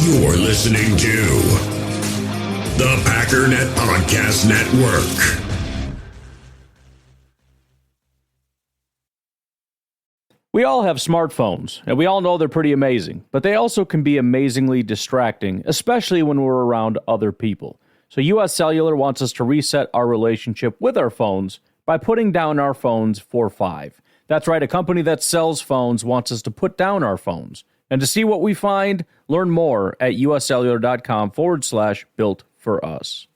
You're listening to the Packernet Podcast Network. We all have smartphones, and we all know they're pretty amazing, but they also can be amazingly distracting, especially when we're around other people. So US Cellular wants us to reset our relationship with our phones by putting down our phones for $5. That's right, a company that sells phones wants us to put down our phones. And to see what we find, learn more at uscellular.com/built for us.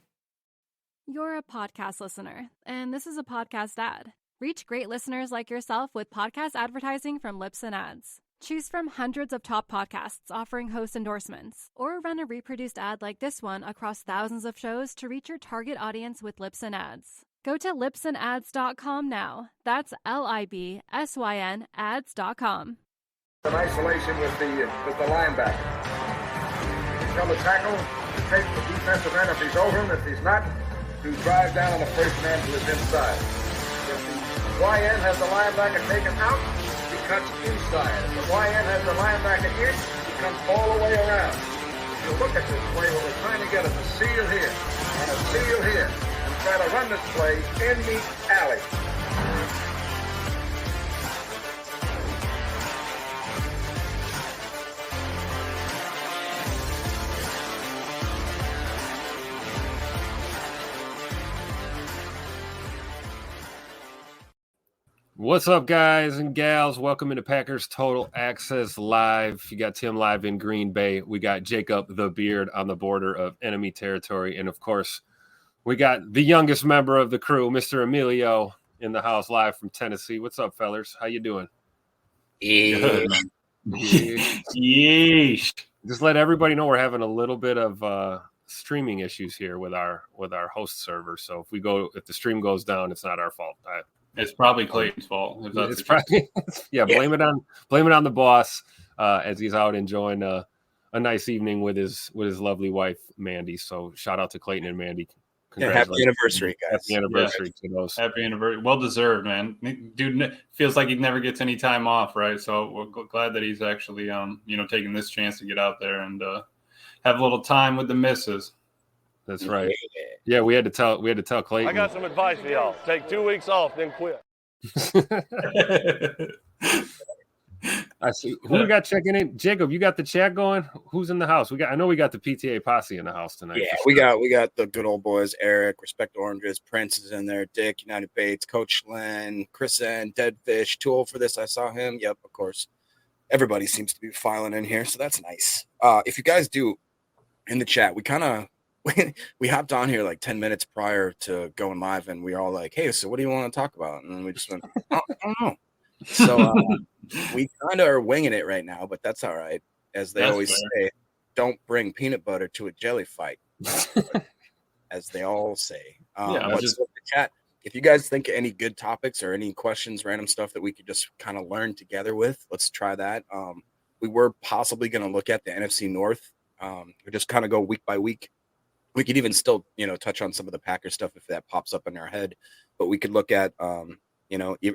You're a podcast listener, and this is a podcast ad. Reach great listeners like yourself with podcast advertising from Libsyn Ads. Choose from hundreds of top podcasts offering host endorsements, or run a reproduced ad like this one across thousands of shows to reach your target audience with Libsyn Ads. Go to libsynads.com now. That's LIBSYN ads.com. In isolation with the linebacker. Tell the tackle to take the defensive end if he's over him. If he's not, to drive down on the first man to his inside. If the YN has the linebacker taken out, he cuts inside. If the YN has the linebacker in, he comes all the way around. If you look at this play, what we're trying to get is a seal here and a seal here. And try to run this play in the alley. What's up, guys and gals? Welcome into Packers Total Access Live. You got Tim live in Green Bay. We got Jacob the Beard on the border of enemy territory. And, of course, we got the youngest member of the crew, Mr. Emilio, in the house live from Tennessee. What's up, fellas? How you doing? Good. Yeesh. Just let everybody know we're having a little bit of streaming issues here with our host server. So if the stream goes down, it's not our fault. It's probably Clayton's fault. It's probably blame it on the boss as he's out enjoying a nice evening with his lovely wife Mandy. So shout out to Clayton and Mandy. Happy anniversary, guys! Happy anniversary to those. Happy anniversary. Well deserved, man. Dude feels like he never gets any time off, right? So we're glad that he's actually taking this chance to get out there and have a little time with the missus. That's right. Yeah, we had to tell Clayton. I got some advice for y'all. Take 2 weeks off, then quit. I see. Who we got checking in? Jacob, you got the chat going? Who's in the house? I know we got the PTA posse in the house tonight. Yeah, we got the good old boys. Eric, Respect Oranges, Prince is in there. Dick, United Bates, Coach Len, Chris N, Deadfish, too old for this. I saw him. Yep, of course. Everybody seems to be filing in here, so that's nice. If you guys do in the chat, we hopped on here like 10 minutes prior to going live, and we were all like, hey, so what do you want to talk about? And we just went, I don't know. So we kind of are winging it right now, but that's all right. As they always say, don't bring peanut butter to a jelly fight, as they all say. What's up in the chat? If you guys think of any good topics or any questions, random stuff that we could just kind of learn together with, let's try that. We were possibly going to look at the NFC North. We just kind of go week by week. We could even still, touch on some of the Packers stuff if that pops up in our head. But we could look at,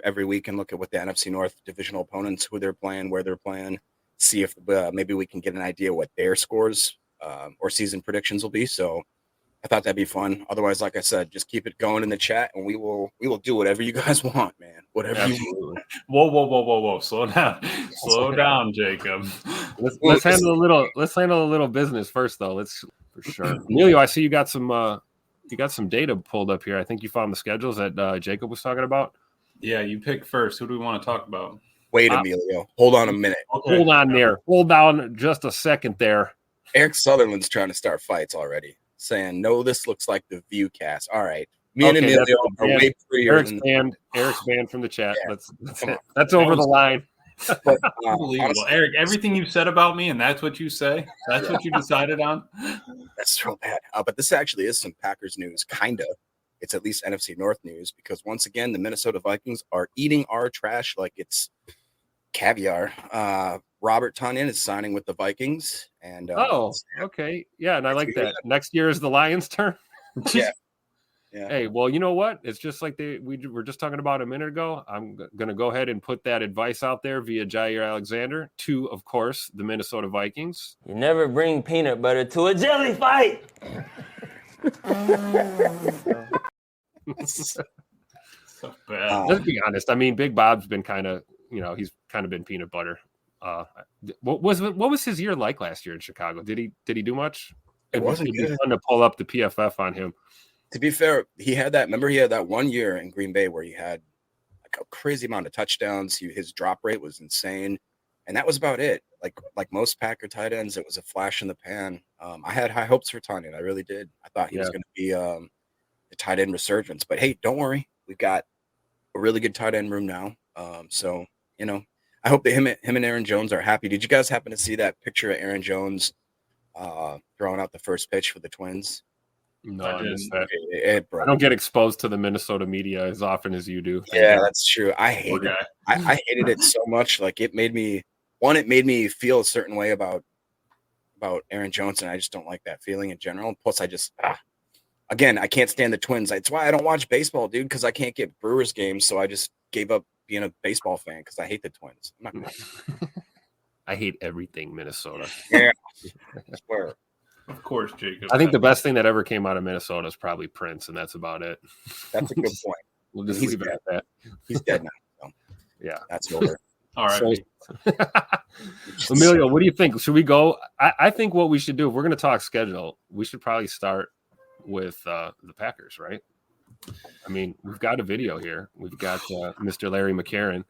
every week and look at what the NFC North divisional opponents, who they're playing, where they're playing, see if maybe we can get an idea what their scores or season predictions will be. So I thought that'd be fun. Otherwise, like I said, just keep it going in the chat, and we will do whatever you guys want, man. Whatever you want. Slow down, Jacob. Let's handle a little business first, though. For sure. Emilio, I see you got some data pulled up here. I think you found the schedules that Jacob was talking about. Yeah, you pick first. Who do we want to talk about? Wait, Emilio. Hold on a minute. Okay. Hold on there. Hold on just a second there. Eric Sutherland's trying to start fights already, saying, no, this looks like the Viewcast. All right. Me and Emilio are way prettier. Eric's banned from the chat. Yeah. That's over the line. But, unbelievable. Honestly, Eric, everything you've said about me, and that's what you say? That's what you decided on? That's so bad. But this actually is some Packers news, kind of. It's at least NFC North news, because once again, the Minnesota Vikings are eating our trash like it's caviar. Robert Tonyan is signing with the Vikings. And okay. Yeah, and I like that. Next year is the Lions' turn. Yeah. Yeah. Hey, well, you know what? It's just like we were just talking about a minute ago. I'm going to go ahead and put that advice out there via Jair Alexander to, of course, the Minnesota Vikings. You never bring peanut butter to a jelly fight. So bad. Let's be honest. I mean, Big Bob's been kind of, he's kind of been peanut butter. What was his year like last year in Chicago? Did he do much? It wasn't It'd be good. fun to pull up the PFF on him. To be fair, he had that 1 year in Green Bay where he had like a crazy amount of touchdowns. His drop rate was insane. And that was about it. Like most Packer tight ends, it was a flash in the pan. I had high hopes for Tonyan. I really did. I thought he was going to be the tight end resurgence. But hey, don't worry. We've got a really good tight end room now. So, I hope that him and Aaron Jones are happy. Did you guys happen to see that picture of Aaron Jones throwing out the first pitch for the Twins? No, I I missed didn't. that. It broke. I don't get exposed to the Minnesota media as often as you do. Yeah, that's true. I Poor hated it. guy. I hated it so much. Like it made me feel a certain way about Aaron Jones, and I just don't like that feeling in general. Plus, I just again, I can't stand the Twins. It's why I don't watch baseball, dude, because I can't get Brewers games. So I just gave up being a baseball fan because I hate the Twins. I'm not gonna I hate everything Minnesota. yeah, I swear. Of course, Jacob. I think the best thing that ever came out of Minnesota is probably Prince, and that's about it. That's a good point. We'll just He's leave it dead. at that. He's dead now. So Yeah. that's over. All right. So, Emilio, what do you think? Should we go? I think what we should do, if we're going to talk schedule, we should probably start with the Packers, right? I mean, we've got a video here. We've got Mr. Larry McCarron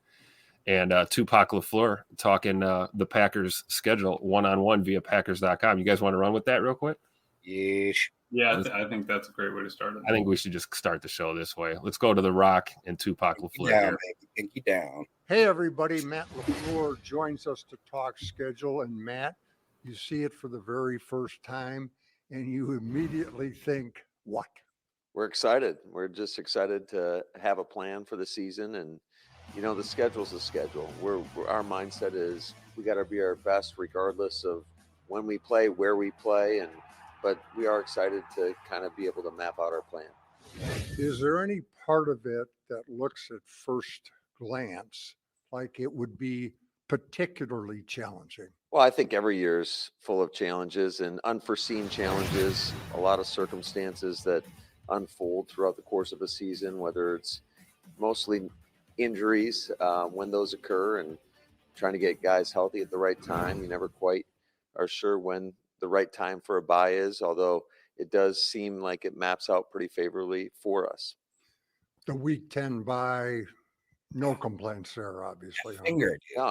and Tupac LaFleur talking the Packers schedule one-on-one via Packers.com. You guys want to run with that real quick? Yeesh. Yeah, I think that's a great way to start it. I think we should just start the show this way. Let's go to The Rock and Tupac LaFleur. Down, here. baby. Pinky down. Hey, everybody. Matt LaFleur joins us to talk schedule. And Matt, you see it for the very first time, and you immediately think, what? We're excited. We're just excited to have a plan for the season. And, the schedule's the schedule. Our mindset is we got to be our best regardless of when we play, where we play. But we are excited to kind of be able to map out our plan. Is there any part of it that looks at first glance like it would be particularly challenging? Well, I think every year's full of challenges and unforeseen challenges, a lot of circumstances that unfold throughout the course of a season, whether it's mostly injuries when those occur and trying to get guys healthy at the right time. You never quite are sure when the right time for a bye is, although it does seem like it maps out pretty favorably for us. The week 10 bye, no complaints there, obviously. huh? Fingered. No,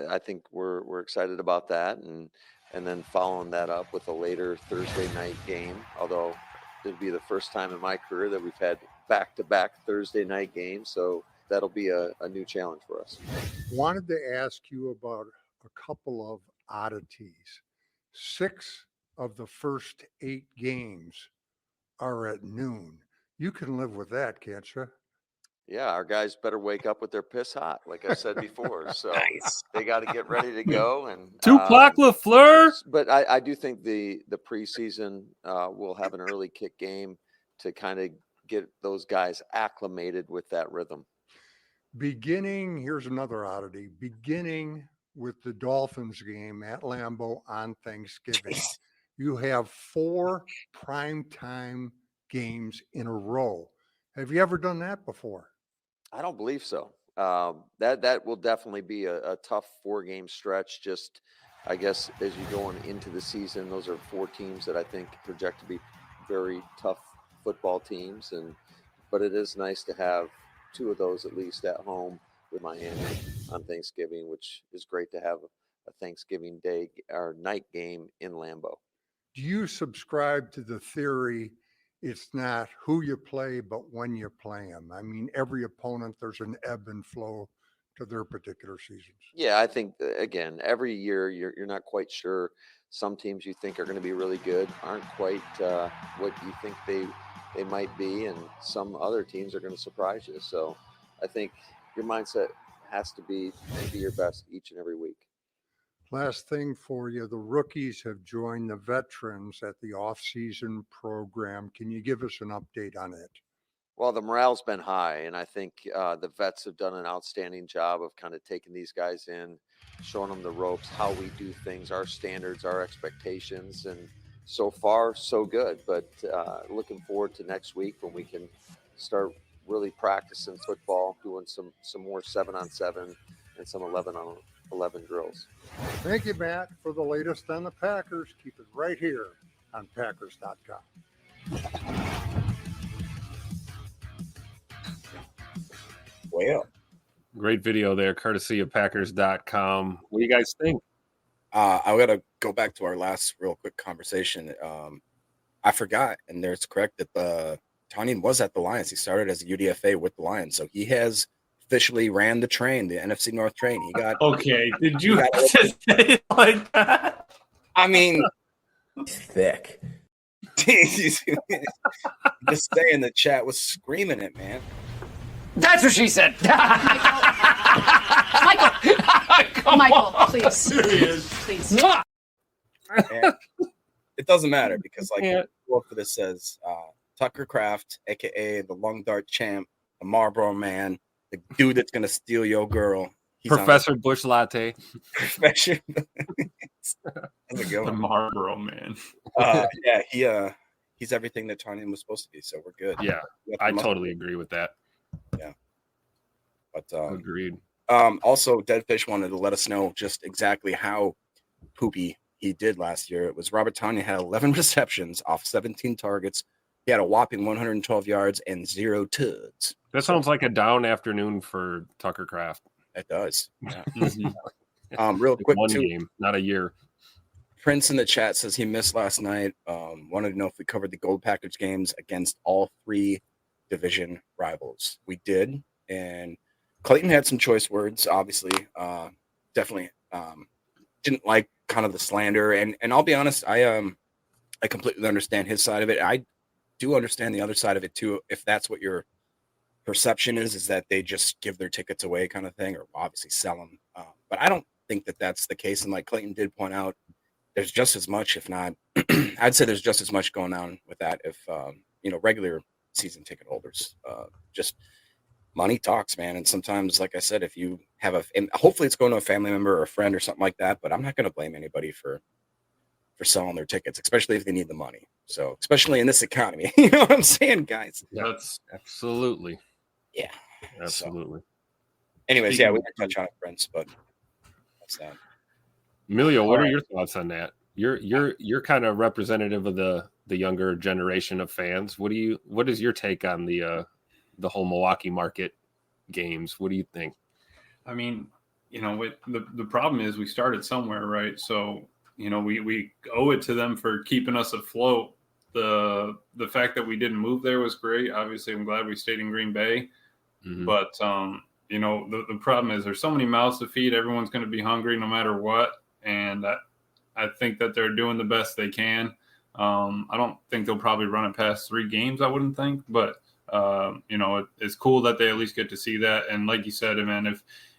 I think we're excited about that, and then following that up with a later Thursday night game. Although it'd be the first time in my career that we've had back-to-back Thursday night games, so that'll be a new challenge for us. Wanted to ask you about a couple of oddities. 6 of the first 8 games are at noon. You can live with that, can't you? Yeah, our guys better wake up with their piss hot, like I said before. So Nice. they got to get ready to go. And Tupac LaFleur? But I do think the preseason will have an early kick game to kind of get those guys acclimated with that rhythm. Here's another oddity. Beginning with the Dolphins game at Lambeau on Thanksgiving, you have 4 primetime games in a row. Have you ever done that before? I don't believe so. That will definitely be a tough 4-game stretch. Just, I guess, as you go into the season, those are 4 teams that I think project to be very tough football teams. But it is nice to have 2 of those at least at home with Miami on Thanksgiving, which is great to have a Thanksgiving day or night game in Lambeau. Do you subscribe to the theory it's not who you play, but when you play them? I mean, every opponent, there's an ebb and flow to their particular seasons. Yeah, I think, again, every year you're not quite sure. Some teams you think are going to be really good aren't quite what you think they might be, and some other teams are going to surprise you. So I think your mindset has to be your best each and every week. Last thing for you, the rookies have joined the veterans at the off-season program. Can you give us an update on it? Well, the morale's been high, and I think the vets have done an outstanding job of kind of taking these guys in, showing them the ropes, how we do things, our standards, our expectations, and so far, so good. But looking forward to next week when we can start really practicing football, doing some more 7-on-7 and some 11-on-11 drills. Thank you, Matt, for the latest on the Packers. Keep it right here on Packers.com. Well, Great video there, courtesy of Packers.com. What do you guys think? I got to go back to our last real quick conversation. I forgot, and there's correct that Tonyan was at the Lions. He started as a UDFA with the Lions, so he has officially ran the train, the NFC North train. He got Okay, did you have to say it like that? I mean, Thick. just saying, the chat was screaming it, man. That's what she said. Michael, please. Please. And it doesn't matter because, like, the quote for this says, Tucker Kraft, a.k.a. the Long Dart Champ, the Marlboro Man, the dude that's going to steal your girl. Professor Bush Latte. Professor. That's a good The one. Marlboro Man. Yeah, he's everything that Tonyan was supposed to be, so we're good. Yeah, I totally agree with that. Yeah. But agreed. Also, Deadfish wanted to let us know just exactly how poopy he did last year. It was Robert Tonyan had 11 receptions off 17 targets. He had a whopping 112 yards and 0 tuds. That sounds like a down afternoon for Tucker Kraft. It does. Yeah. Mhm. Real quick, one too. game, not a year. Prince in the chat says he missed last night. Wanted to know if we covered the gold package games against all 3 division rivals. We did, and Clayton had some choice words. Obviously, definitely didn't like kind of the slander, and I'll be honest, I completely understand his side of it. I do understand the other side of it too. If that's what your perception is that they just give their tickets away, kind of thing, or obviously sell them. But I don't think that that's the case. And like Clayton did point out, there's just as much, if not, I'd say there's just as much going on with that. If regular season ticket holders, just money talks, man. And sometimes, like I said, if you have and hopefully it's going to a family member or a friend or something like that, but I'm not going to blame anybody for selling their tickets, especially if they need the money. So, especially in this economy, you know what I'm saying, guys? That's absolutely. Yeah. Absolutely. So, anyways, yeah, we can touch on it, Prince, but that's that. Emilio, what are your thoughts on that? You're kind of representative of the younger generation of fans. What is your take on the whole Milwaukee market games? What do you think? I mean, the problem is we started somewhere, right? So, we owe it to them for keeping us afloat. The fact that we didn't move there was great. Obviously, I'm glad we stayed in Green Bay. Mm-hmm. But, the problem is there's so many mouths to feed. Everyone's going to be hungry no matter what. And I think that they're doing the best they can. I don't think they'll probably run it past 3 games, I wouldn't think. But, it's cool that they at least get to see that. And like you said, man,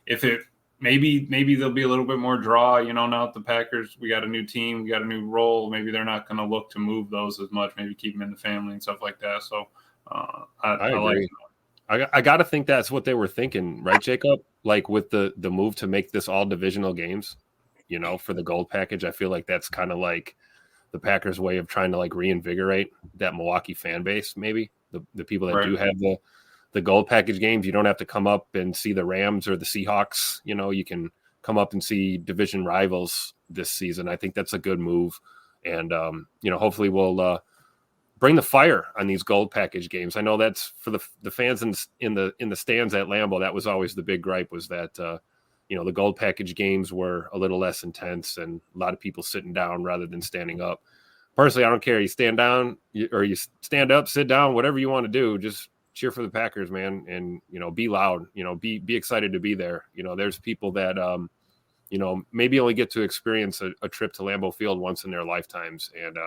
if it maybe there'll be a little bit more draw, now at the Packers, we got a new team, we got a new role. Maybe they're not going to look to move those as much, maybe keep them in the family and stuff like that. So I like I got to think that's what they were thinking, right, Jacob? Like with the move to make this all divisional games, for the gold package. I feel like that's kind of like the Packers' way of trying to like reinvigorate that Milwaukee fan base. Maybe the people that do have the gold package games, you don't have to come up and see the Rams or the Seahawks. You can come up and see division rivals this season. I think that's a good move. And, hopefully we'll bring the fire on these gold package games. I know that's for the fans in the stands at Lambeau. That was always the big gripe, was that, the gold package games were a little less intense and a lot of people sitting down rather than standing up. Personally, I don't care. You stand down or you stand up, sit down, whatever you want to do. Just cheer for the Packers, man. And, be loud, be excited to be there. There's people that, maybe only get to experience a trip to Lambeau Field once in their lifetimes. And,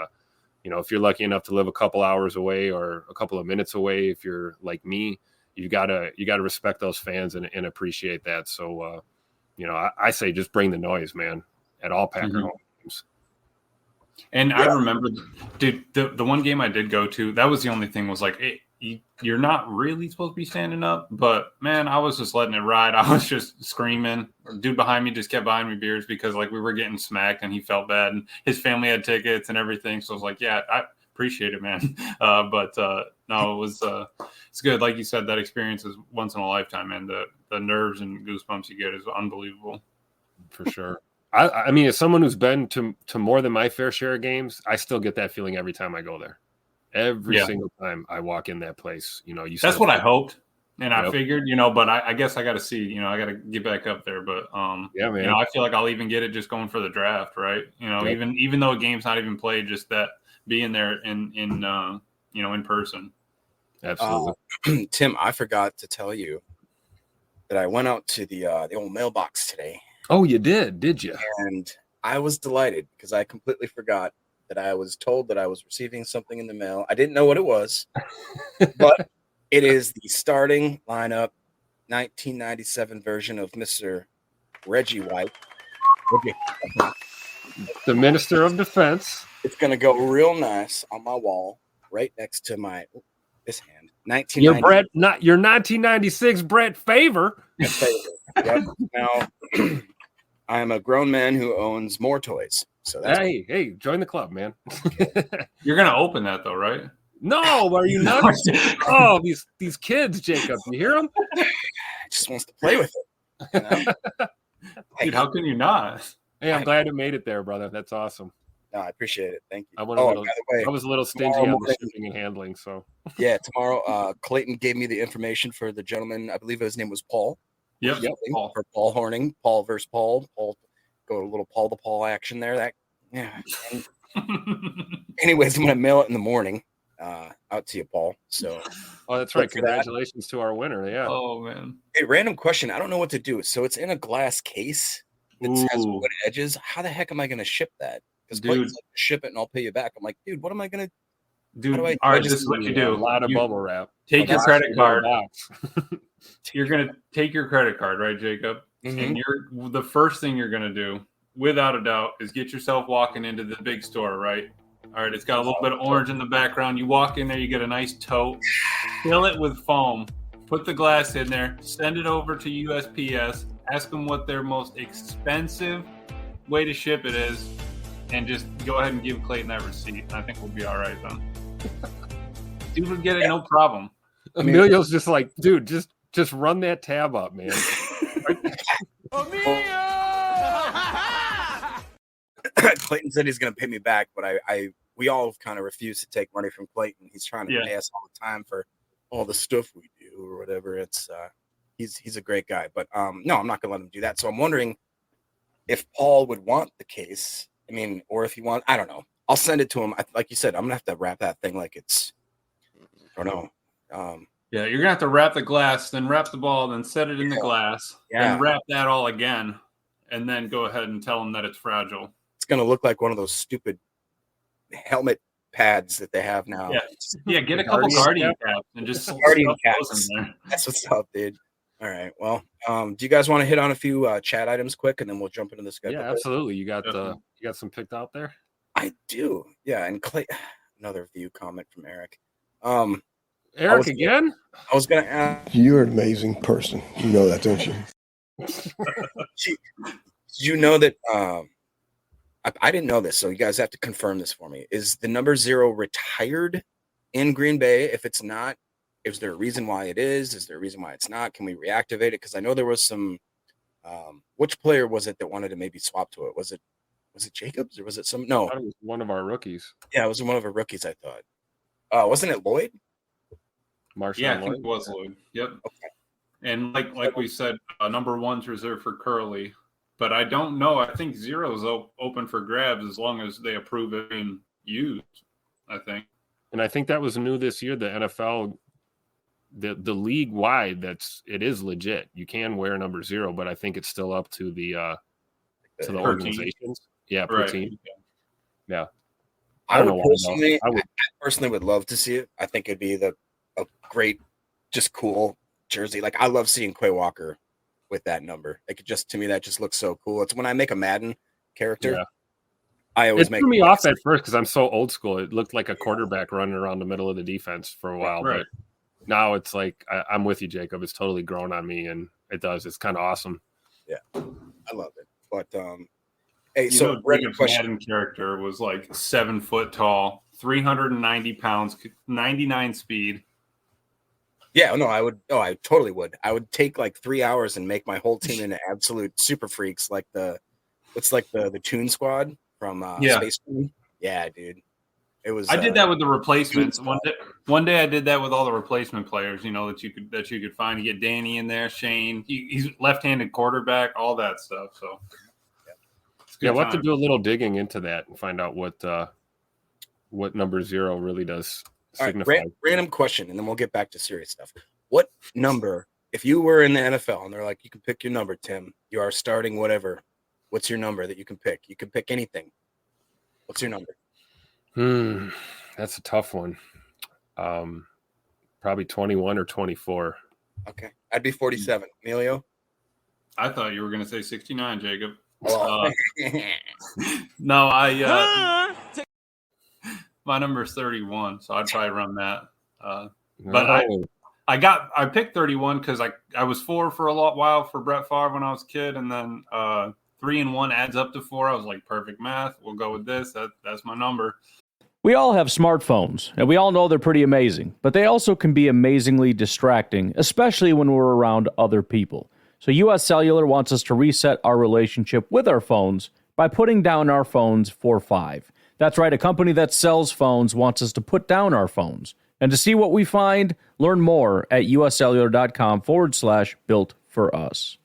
if you're lucky enough to live a couple hours away or a couple of minutes away, if you're like me, you gotta respect those fans and appreciate that. So, I say just bring the noise, man, at all Packer home games. And I remember, dude, the one game I did go to, that was the only thing was like, you're not really supposed to be standing up. But man, I was just letting it ride. I was just screaming. Dude behind me just kept buying me beers because like we were getting smacked and he felt bad and his family had tickets and everything. So I was like, yeah, I appreciate it, man. No, it was it's good. Like you said, that experience is once in a lifetime, and the nerves and goosebumps you get is unbelievable. For sure. I mean, as someone who's been to more than my fair share of games, I still get that feeling every time I go there. Every single time I walk in that place, That's what I hoped, and I figured, but I guess I got to see, I got to get back up there. But yeah, man, I feel like I'll even get it just going for the draft, right? Even though a game's not even played, just that being there in person. Absolutely. Tim, I forgot to tell you that I went out to the old mailbox today. Oh, you did you? And I was delighted because I completely forgot that I was told that I was receiving something in the mail. I didn't know what it was, but it is the starting lineup 1997 version of Mr. Reggie White. The Minister of Defense. It's going to go real nice on my wall right next to my this hand. Your 1996 Brett Favor. Yep. Now, I am a grown man who owns more toys. So that's hey, join the club, man. You're gonna open that though, right? No, are you not? Oh, these kids, Jacob, you hear them? Just wants to play with it. Dude, how can you not? Hey, I'm glad it made it there, brother. That's awesome. No, I appreciate it. Thank you. I I was a little stingy on the shipping and handling. So yeah, tomorrow, Clayton gave me the information for the gentleman. I believe his name was Paul. Yep. For Paul Horning, Paul versus Paul. Go a little Paul to Paul action there. Anyways, I'm gonna mail it in the morning. Out to you, Paul. So, that's right. Congratulations to our winner. Yeah. Oh man. Hey, random question. I don't know what to do. So it's in a glass case that has wood edges. How the heck am I gonna ship that? Because Clayton's like, ship it and I'll pay you back. I'm like, dude, what am I gonna do? All right, this is what you do. A lot of bubble wrap. Take your credit card. You're gonna take your credit card, right, Jacob? And the first thing you're gonna do, without a doubt, is get yourself walking into the big store, right? All right, it's got a little bit of orange in the background. You walk in there, you get a nice tote, fill it with foam, put the glass in there, send it over to USPS, ask them what their most expensive way to ship it is, and just go ahead and give Clayton that receipt. I think we'll be all right then. Dude would get it, no problem. Emilio's just like, dude, just run that tab up, man. Clayton said he's going to pay me back, but we all kind of refuse to take money from Clayton. He's trying to pay us all the time for all the stuff we do or whatever. It's he's a great guy, but no, I'm not going to let him do that. So I'm wondering if Paul would want the case. I mean, or if he wants, I don't know. I'll send it to him. Like you said, I'm gonna have to wrap that thing like it's, I don't know. Yeah, you're gonna have to wrap the glass, then wrap the ball, then set it in the glass, then wrap that all again, and then go ahead and tell them that it's fragile. It's gonna look like one of those stupid helmet pads that they have now. Yeah, get a couple Guardian caps and just Guardian caps. In there. That's what's up, dude. All right. Well, do you guys want to hit on a few chat items quick, and then we'll jump into the schedule? Yeah, absolutely. You got some picked out there? I do. Yeah, and Clay, another view comment from Eric. Eric again? I was gonna ask. You're an amazing person. You know that, don't you? You know that. I didn't know this, so you guys have to confirm this for me. Is the number 0 retired in Green Bay? If it's not, is there a reason why it is? Is there a reason why it's not? Can we reactivate it? Because I know there was some. Which player was it that wanted to maybe swap to it? Was it Jacobs or was it some? No, I thought it was one of our rookies. Yeah, it was one of our rookies. I thought. Wasn't it Lloyd? Marshall. Yeah, I think it was Lloyd. Yep. Okay. And like we said, number 1's reserved for Curly, but I don't know. I think 0's open for grabs as long as they approve it being used. I think. And I think that was new this year. The NFL. The league wide, it is legit. You can wear number 0, but I think it's still up to the organizations. Yeah, per team. Yeah. I personally would love to see it. I think it'd be a great, just cool jersey. Like I love seeing Quay Walker with that number. Like to me, that just looks so cool. It's when I make a Madden character. Yeah. I always threw me off at first because I'm so old school. It looked like a quarterback running around the middle of the defense for a while, but now it's like I'm with you, Jacob. It's totally grown on me, and it's kind of awesome. Yeah, I love it. But hey, so random question. Madden character was like 7 foot tall, 390 pounds, 99 speed. Yeah, no, I would. Oh, I totally would. I would take like 3 hours and make my whole team into absolute super freaks, like the Toon Squad from Space Queen. Yeah, dude. It was. I did that with the replacements. One day I did that with all the replacement players. You know that you could find. You get Danny in there, Shane. He's left-handed quarterback, all that stuff. So we'll have to do a little digging into that and find out what number 0 really does signify. All right, random question, and then we'll get back to serious stuff. What number, if you were in the NFL and they're like, you can pick your number, Tim, you are starting whatever, what's your number that you can pick? You can pick anything. What's your number? That's a tough one. Probably 21 or 24. Okay. I'd be 47. Emilio? I thought you were going to say 69, Jacob. Oh. No, my number is 31, so I'd probably run that. But I picked 31 because I was 4 for a while for Brett Favre when I was a kid, and then 3 and 1 adds up to 4. I was like, perfect math. We'll go with this. That's my number. We all have smartphones, and we all know they're pretty amazing, but they also can be amazingly distracting, especially when we're around other people. So US Cellular wants us to reset our relationship with our phones by putting down our phones for $5. That's right, a company that sells phones wants us to put down our phones. And to see what we find, learn more at uscellular.com/built-for-us.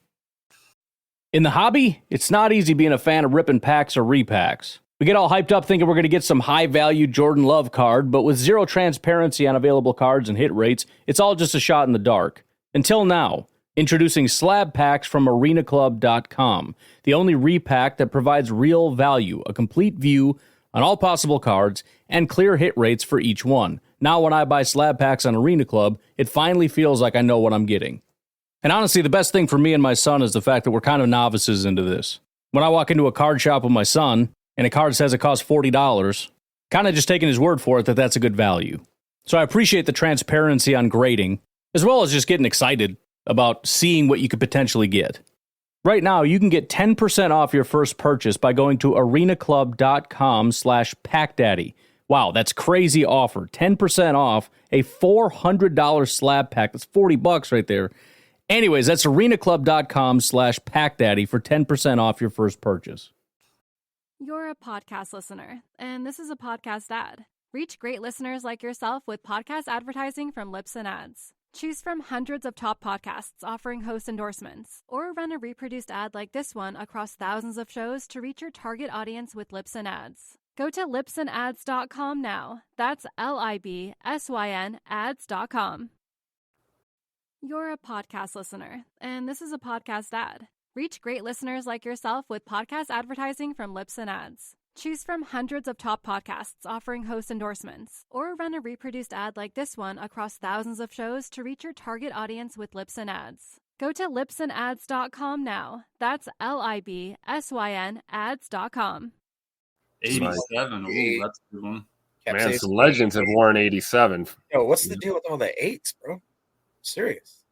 In the hobby, it's not easy being a fan of ripping packs or repacks. We get all hyped up thinking we're going to get some high-value Jordan Love card, but with zero transparency on available cards and hit rates, it's all just a shot in the dark. Until now, introducing slab packs from arenaclub.com, the only repack that provides real value, a complete view on all possible cards, and clear hit rates for each one. Now when I buy slab packs on Arena Club, it finally feels like I know what I'm getting. And honestly, the best thing for me and my son is the fact that we're kind of novices into this. When I walk into a card shop with my son, and a card says it costs $40, kind of just taking his word for it that that's a good value. So I appreciate the transparency on grading, as well as just getting excited about seeing what you could potentially get. Right now, you can get 10% off your first purchase by going to arenaclub.com/packdaddy. Wow, that's crazy offer. 10% off a $400 slab pack. That's $40 right there. Anyways, that's arenaclub.com/packdaddy for 10% off your first purchase. You're a podcast listener, and this is a podcast ad. Reach great listeners like yourself with podcast advertising from Libsyn Ads. Choose from hundreds of top podcasts offering host endorsements, or run a reproduced ad like this one across thousands of shows to reach your target audience with Libsyn Ads. Go to libsynads.com now. That's LIBSYN ads.com. You're a podcast listener, and this is a podcast ad. Reach great listeners like yourself with podcast advertising from Libsyn Ads. Choose from hundreds of top podcasts offering host endorsements, or run a reproduced ad like this one across thousands of shows to reach your target audience with Libsyn Ads. Go to libsynads.com now. That's LIBSYN ads.com. 87. Ooh, that's a good one. Man, some legends have worn 87. Yo, what's the deal with all the 8s, bro? Serious.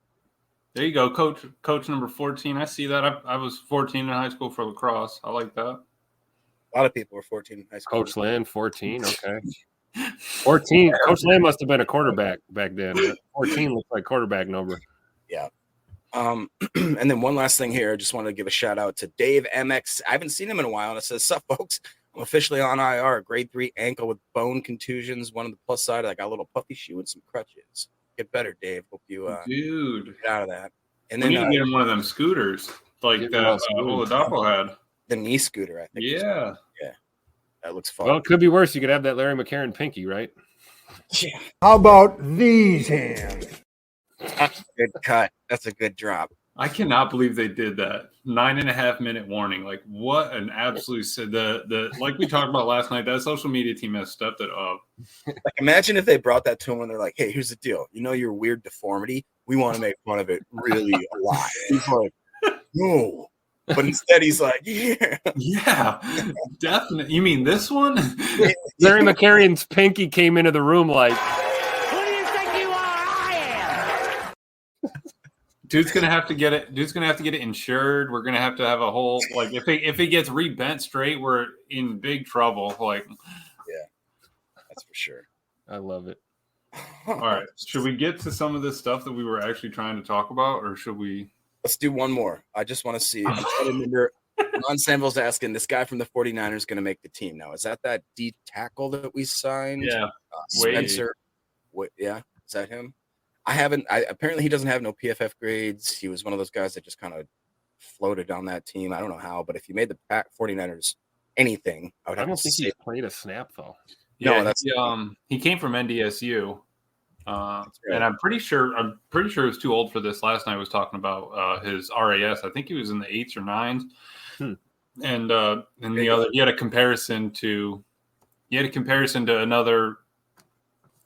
There you go, coach number 14. I see that. I was 14 in high school for lacrosse. I like that. A lot of people were 14 in high school. Coach Land, 14. Okay. 14. Coach Land must have been a quarterback back then. 14 looks like quarterback number. Yeah. And then one last thing here. I just wanted to give a shout out to Dave MX. I haven't seen him in a while. And it says, "Sup, folks? I'm officially on IR. Grade 3 ankle with bone contusions. One on the plus side, I got a little puffy shoe and some crutches. Get better, Dave. Hope you dude get out of that." And we then need to get him one of them scooters like that Oladapo had. The knee scooter, I think. Yeah. Yeah. That looks fun. Well, it could be worse. You could have that Larry McCarron pinky, right? Yeah. How about these hands? That's a good cut. That's a good drop. I cannot believe they did that. 9.5 minute warning. Like what an absolute the like we talked about last night. That social media team has stepped it up. Like imagine if they brought that to him and they're like, "Hey, here's the deal. You know your weird deformity? We want to make fun of it really a lot." He's like, "No." But instead he's like, "Yeah. Yeah, definitely. You mean this one?" Larry McCarron's pinky came into the room like, Who do you think you are? I Dude's gonna have to get it. Dude's gonna have to get it insured. We're gonna have a whole like if it gets rebent straight, we're in big trouble. Like, yeah, that's for sure. I love it. All right, should we get to some of this stuff that we were actually trying to talk about, or should we? Let's do one more. I just want to see. I remember Ron Sandoval's asking this guy from the 49ers going to make the team now. Is that D tackle that we signed? Yeah, Spencer. Yeah, is that him? Apparently he doesn't have no PFF grades. He was one of those guys that just kind of floated on that team. I don't know how, but if you made the 49ers anything, I don't think he's played a snap though. Yeah, no, he came from NDSU, right. And I'm pretty sure he was too old for this. Last night I was talking about his RAS. I think he was in the 8s or 9s, and he had a comparison to another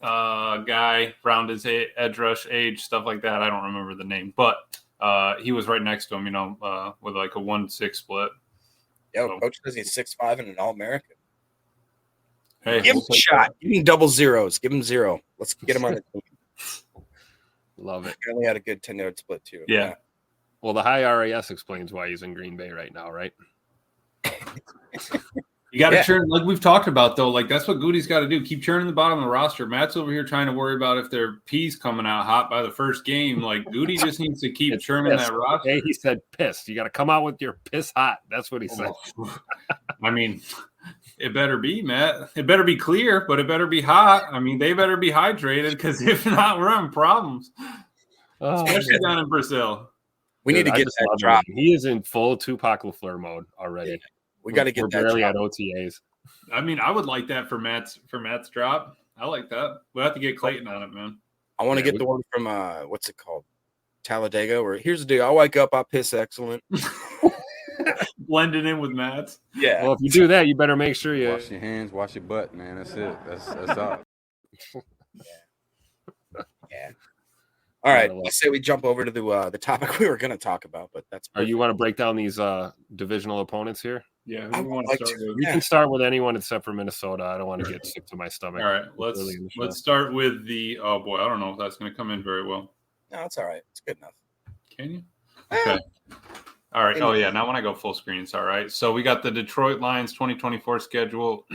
guy around his edge rush age, stuff like that. I don't remember the name, but he was right next to him, with like a 1-6 split. Yeah, Coach says he's 6'5" and an All-American. Hey, give him a shot. Give him double zeros. Give him 0. Let's get him on the team. Love it. He only had a good 10-yard split too. Yeah. Well, the high RAS explains why he's in Green Bay right now, right? You got to churn, like we've talked about, though. Like, that's what Goody's got to do. Keep churning the bottom of the roster. Matt's over here trying to worry about if their peas coming out hot by the first game. Like, Goody just needs to keep churning that roster. Hey, he said pissed. You got to come out with your piss hot. That's what he said. I mean, it better be, Matt. It better be clear, but it better be hot. I mean, they better be hydrated, because if not, we're having problems. Especially down in Brazil. We need to get that drop. He is in full Tupac LaFleur mode already. Yeah. We got to get that barely drop. at OTAs. I mean, I would like that for Matt's drop. I like that. We'll have to get Clayton on it, man. I want to get the one from what's it called? Talladega, where here's the deal. I wake up, I piss excellent. Blending in with Matt's. Yeah. Well, if you do that, you better make sure you wash your hands, wash your butt, man. That's it. That's all. Yeah. All right. Let's say we jump over to the topic we were going to talk about, but that's. You want to break down these divisional opponents here? Yeah. I would like to. We can start with anyone except for Minnesota. I don't want to get sick to my stomach. All right. Let's start with the. Oh boy, I don't know if that's going to come in very well. No, it's all right. It's good enough. Can you? Okay. All right. Oh yeah. Now when I go full screen, it's all right. So we got the Detroit Lions 2024 schedule.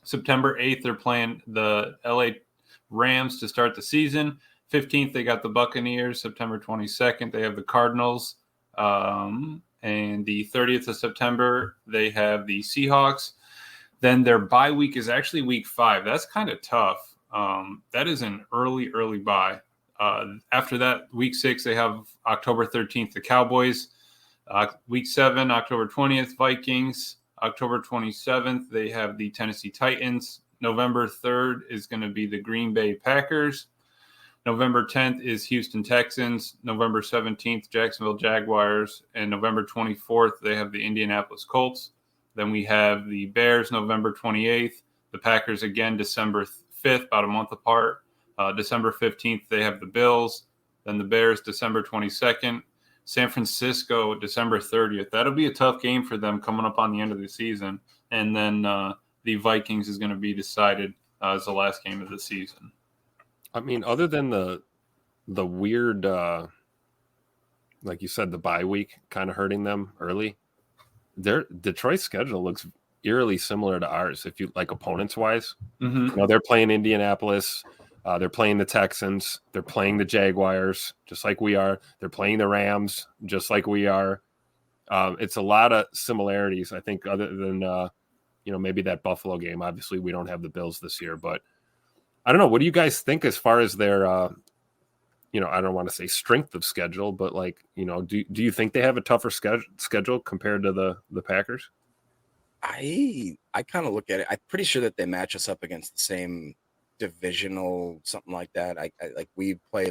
September 8th, they're playing the LA Rams to start the season. 15th, they got the Buccaneers. September 22nd, they have the Cardinals. And the 30th of September, they have the Seahawks. Then their bye week is actually week 5. That's kind of tough. That is an early bye. After that, week 6, they have October 13th, the Cowboys. Week 7, October 20th, Vikings. October 27th, they have the Tennessee Titans. November 3rd is going to be the Green Bay Packers. November 10th is Houston Texans. November 17th, Jacksonville Jaguars. And November 24th, they have the Indianapolis Colts. Then we have the Bears November 28th. The Packers again December 5th, about a month apart. December 15th, they have the Bills. Then the Bears December 22nd. San Francisco December 30th. That'll be a tough game for them coming up on the end of the season. And then the Vikings is going to be decided as the last game of the season. I mean, other than the weird, like you said, the bye week kind of hurting them early, their Detroit's schedule looks eerily similar to ours. If you like opponents wise, they're playing Indianapolis, they're playing the Texans, they're playing the Jaguars, just like we are. They're playing the Rams, just like we are. It's a lot of similarities, I think, other than maybe that Buffalo game. Obviously, we don't have the Bills this year, but. I don't know. What do you guys think as far as their, I don't want to say strength of schedule, but do you think they have a tougher schedule compared to the Packers? I kind of look at it. I'm pretty sure that they match us up against the same divisional, something like that. I like we play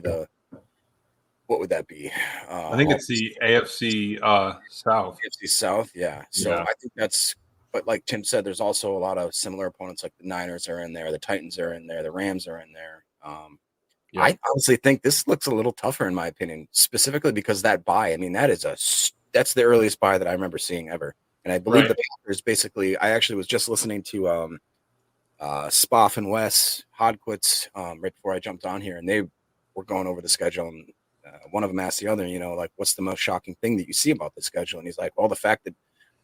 what would that be? I think it's the AFC South. AFC South, yeah. So I think that's. But like Tim said, there's also a lot of similar opponents, like the Niners are in there, the Titans are in there, the Rams are in there. I honestly think this looks a little tougher, in my opinion, specifically because that bye. I mean, that's the earliest bye that I remember seeing ever. And I believe the Packers basically. I actually was just listening to Spoff and Wes Hodquist right before I jumped on here, and they were going over the schedule. And one of them asked the other, like, what's the most shocking thing that you see about the schedule? And he's like, well, the fact that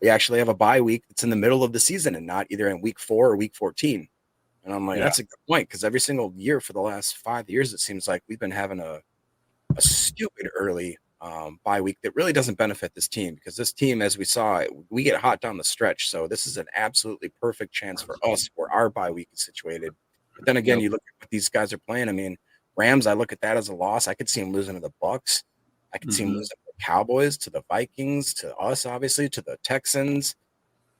we actually have a bye week that's in the middle of the season and not either in week 4 or week 14. And I'm like, that's a good point, because every single year for the last 5 years, it seems like we've been having a stupid early bye week that really doesn't benefit this team, because this team, as we saw, we get hot down the stretch. So this is an absolutely perfect chance for us where our bye week is situated. But then again, you look at what these guys are playing. I mean, Rams, I look at that as a loss. I could see them losing to the Bucs. I could see them losing to the Cowboys, to the Vikings, to us, obviously, to the Texans,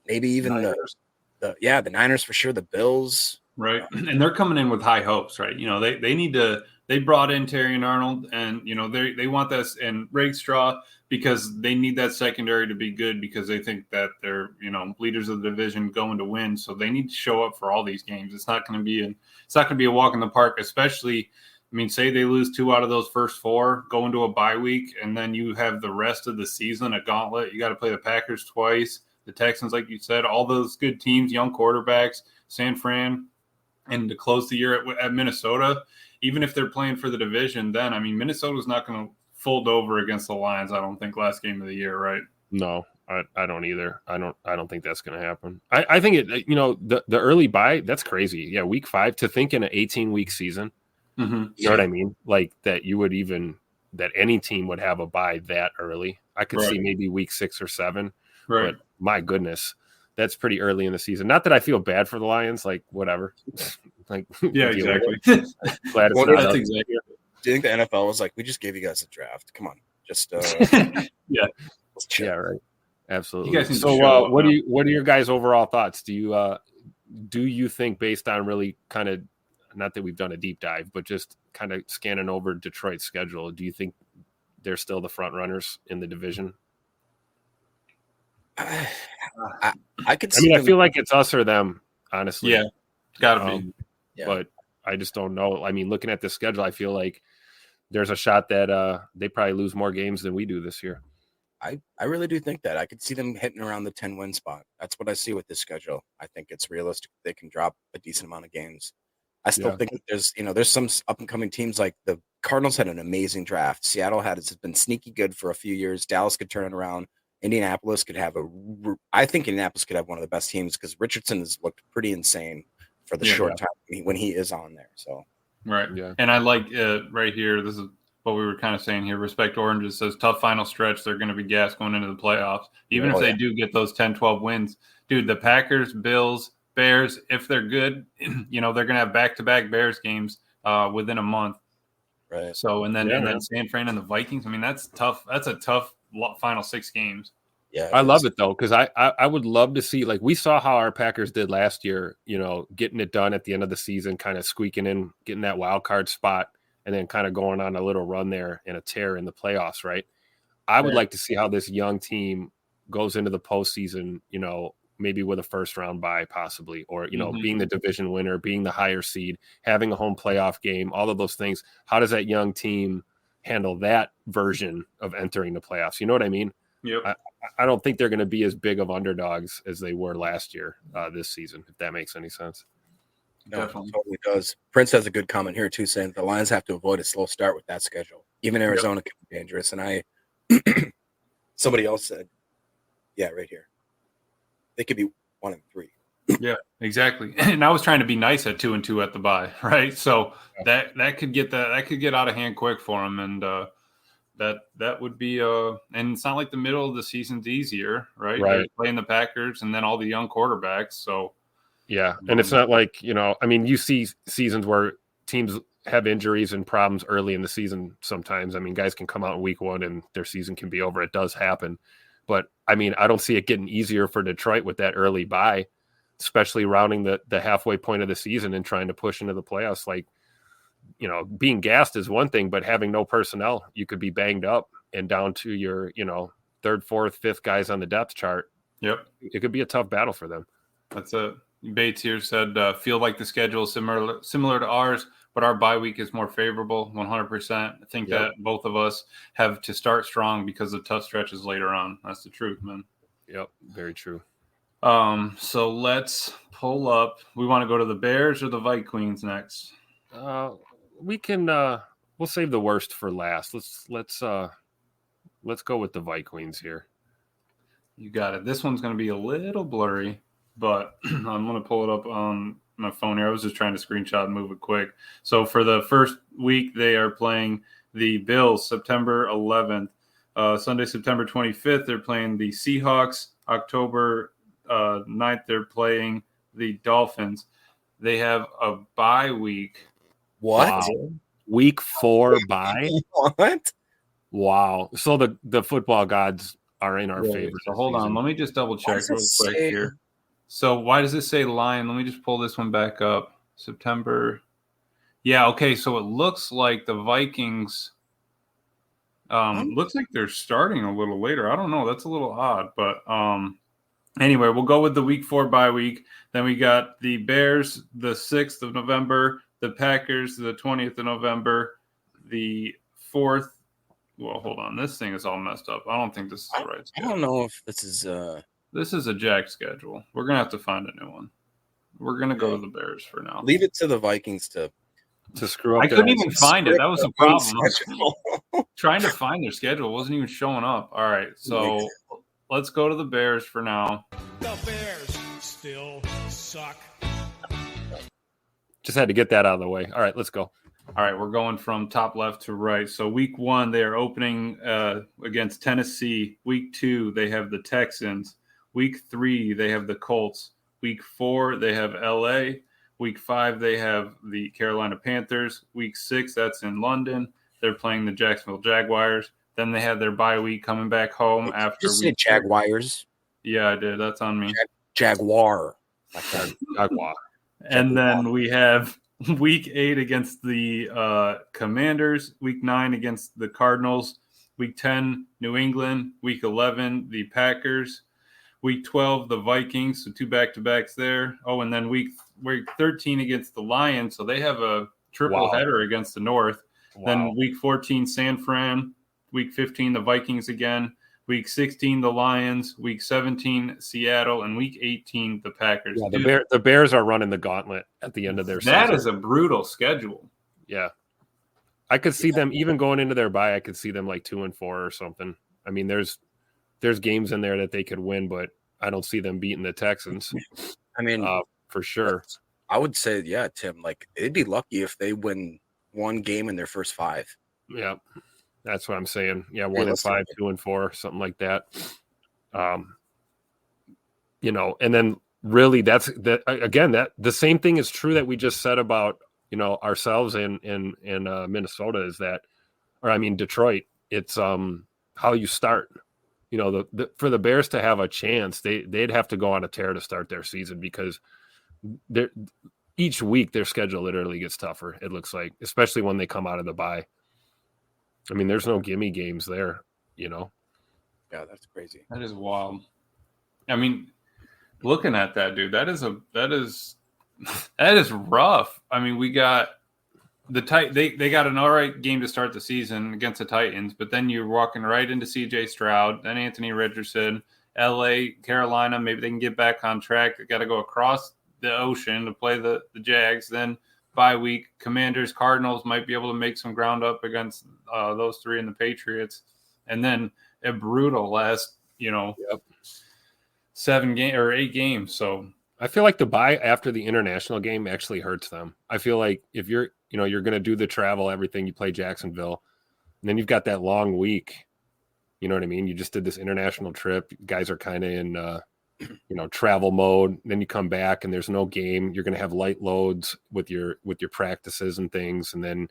maybe even the Niners for sure, the Bills. Right. And they're coming in with high hopes, right? They brought in Terry and Arnold, and, they want this, and Rakestraw, because they need that secondary to be good, because they think that they're, leaders of the division going to win. So they need to show up for all these games. It's not going to be a walk in the park, especially, say they lose 2 out of those first 4, go into a bye week, and then you have the rest of the season, a gauntlet. You got to play the Packers twice, the Texans, like you said, all those good teams, young quarterbacks, San Fran, and to close the year at Minnesota. Even if they're playing for the division, then, Minnesota's not going to fold over against the Lions, I don't think, last game of the year, right? No, I don't either. I don't think that's going to happen. I think it, the early bye, that's crazy. Yeah, week 5, to think in an 18-week season, you know what I mean? Like that that any team would have a bye that early. I could see maybe week 6 or 7, but my goodness, that's pretty early in the season. Not that I feel bad for the Lions, like whatever. Yeah, exactly. Glad it's not Do you think the NFL was like, we just gave you guys a draft? Come on, just yeah, right, absolutely. You guys so, what are your guys' overall thoughts? Do you think, based on really kind of, not that we've done a deep dive, but just kind of scanning over Detroit's schedule, do you think they're still the front runners in the division? I could see I feel like it's us or them, honestly. Yeah, it's got to be. But I just don't know. Looking at the schedule, I feel like there's a shot that they probably lose more games than we do this year. I really do think that. I could see them hitting around the 10-win spot. That's what I see with this schedule. I think it's realistic. They can drop a decent amount of games. I still think that there's some up-and-coming teams, like the Cardinals had an amazing draft. Seattle has been sneaky good for a few years. Dallas could turn it around. Indianapolis could have I think Indianapolis could have one of the best teams, because Richardson has looked pretty insane for the short time when he is on there. So right, and I like right here. This is what we were kind of saying here. Respect Oranges says tough final stretch. They're going to be gassed going into the playoffs, even if they do get those 10-12 wins. Dude, the Packers, Bills, Bears, if they're good, they're going to have back-to-back Bears games within a month. Right. So and then San Fran and the Vikings. That's tough. That's a tough final 6 games. Yeah, I love it though, because I would love to see, like we saw how our Packers did last year, getting it done at the end of the season, kind of squeaking in, getting that wild card spot, and then kind of going on a little run there and a tear in the playoffs, right? I would like to see how this young team goes into the postseason, maybe with a first round bye possibly, or, being the division winner, being the higher seed, having a home playoff game, all of those things. How does that young team handle that version of entering the playoffs? You know what I mean? Yep. I don't think they're going to be as big of underdogs as they were last year, this season, if that makes any sense. No, definitely. It totally does. Prince has a good comment here too, saying the Lions have to avoid a slow start with that schedule. Even Arizona can be dangerous. And somebody else said, right here, they could be 1-3. Yeah, exactly. And I was trying to be nice at 2-2 at the bye, right? So that could get out of hand quick for them, and that would be and it's not like the middle of the season's easier, right? You're playing the Packers and then all the young quarterbacks. So and it's not like, you see seasons where teams have injuries and problems early in the season sometimes. Guys can come out in week 1 and their season can be over. It does happen. But I don't see it getting easier for Detroit with that early bye, especially rounding the halfway point of the season and trying to push into the playoffs. Like, being gassed is one thing, but having no personnel, you could be banged up and down to your, 3rd, 4th, 5th guys on the depth chart. Yep. It could be a tough battle for them. That's it. Bates here said, feel like the schedule is similar to ours, but our bye week is more favorable, 100%. I think that both of us have to start strong because of tough stretches later on. That's the truth, man. Yep, very true. So let's pull up. We want to go to the Bears or the Vikings next? We can We'll save the worst for last. Let's go with the Vikings here. You got it. This one's going to be a little blurry, but I'm going to pull it up on my phone here. I was just trying to screenshot and move it quick. So for the first week, they are playing the Bills September 11th. Sunday, September 25th, they're playing the Seahawks. October 9th, they're playing the Dolphins. They have a bye week. What? Wow. Week 4 bye? What? Wow. So the football gods are in our favor. So hold on. Let me just double check real quick say- here. So why does it say Lion? Let me just pull this one back up. September. Yeah, okay. So it looks like the Vikings looks like they're starting a little later. I don't know. That's a little odd, but anyway, we'll go with the week 4 bye week. Then we got the Bears the 6th of November, the Packers the 20th of November, the 4th. Well, hold on. This thing is all messed up. I don't think this is the right I schedule. don't know if this is This is a jack schedule. We're going to have to find a new one. We're going to go to the Bears for now. leave it to the Vikings to screw up. I couldn't even find it. That was the problem. schedule. Trying to find their schedule. It wasn't even showing up. All right. So let's go to the Bears for now. The Bears still suck. Just had to get that out of the way. All right, let's go. All right, we're going from top left to right. So week 1, they are opening against Tennessee. Week 2, they have the Texans. Week 3, they have the Colts. Week 4, they have LA. Week 5, they have the Carolina Panthers. Week 6, that's in London. They're playing the Jacksonville Jaguars. Then they have their bye week coming back home after Just say week. Jaguars. Yeah, I did. That's on me. Jaguar. Jaguar. And then we have week 8 against the Commanders, week 9 against the Cardinals, week 10, New England, week 11, the Packers, week 12, the Vikings, so 2 back-to-backs there. Oh, and then week 13 against the Lions, so they have a triple header against the North. Wow. Then week 14, San Fran, week 15, the Vikings again, week 16, the Lions, week 17, Seattle, and week 18, the Packers. Yeah, the Bears are running the gauntlet at the end of their season. That is a brutal schedule. Yeah. I could see them even going into their bye. I could see them like 2-4 or something. I mean, there's games in there that they could win, but I don't see them beating the Texans. I mean, for sure. I would say, yeah, Tim, like they'd be lucky if they win one game in their first 5. Yeah. That's what I'm saying. Yeah, 1-5, 2-4, something like that. You know, and then really that's that again, that the same thing is true that we just said about, you know, ourselves in Minnesota is that, or I mean Detroit, it's how you start. You know, for the Bears to have a chance, they'd have to go on a tear to start their season because each week their schedule literally gets tougher, it looks like, especially when they come out of the bye. I mean, there's no gimme games there, you know? Yeah, that's crazy. That is wild. I mean, looking at that, dude, that is rough. I mean, we got they got an all right game to start the season against the Titans, but then you're walking right into CJ Stroud, then Anthony Richardson, LA, Carolina, maybe they can get back on track. They got to go across the ocean to play the Jags, then bye week, Commanders, Cardinals might be able to make some ground up against those 3 and the Patriots. And then a brutal last, 8 games. So I feel like the bye after the international game actually hurts them. I feel like if you're going to do the travel, everything, you play Jacksonville, and then you've got that long week. You know what I mean? You just did this international trip. Guys are kind of in, travel mode. Then you come back and there's no game. You're going to have light loads with your practices and things. And then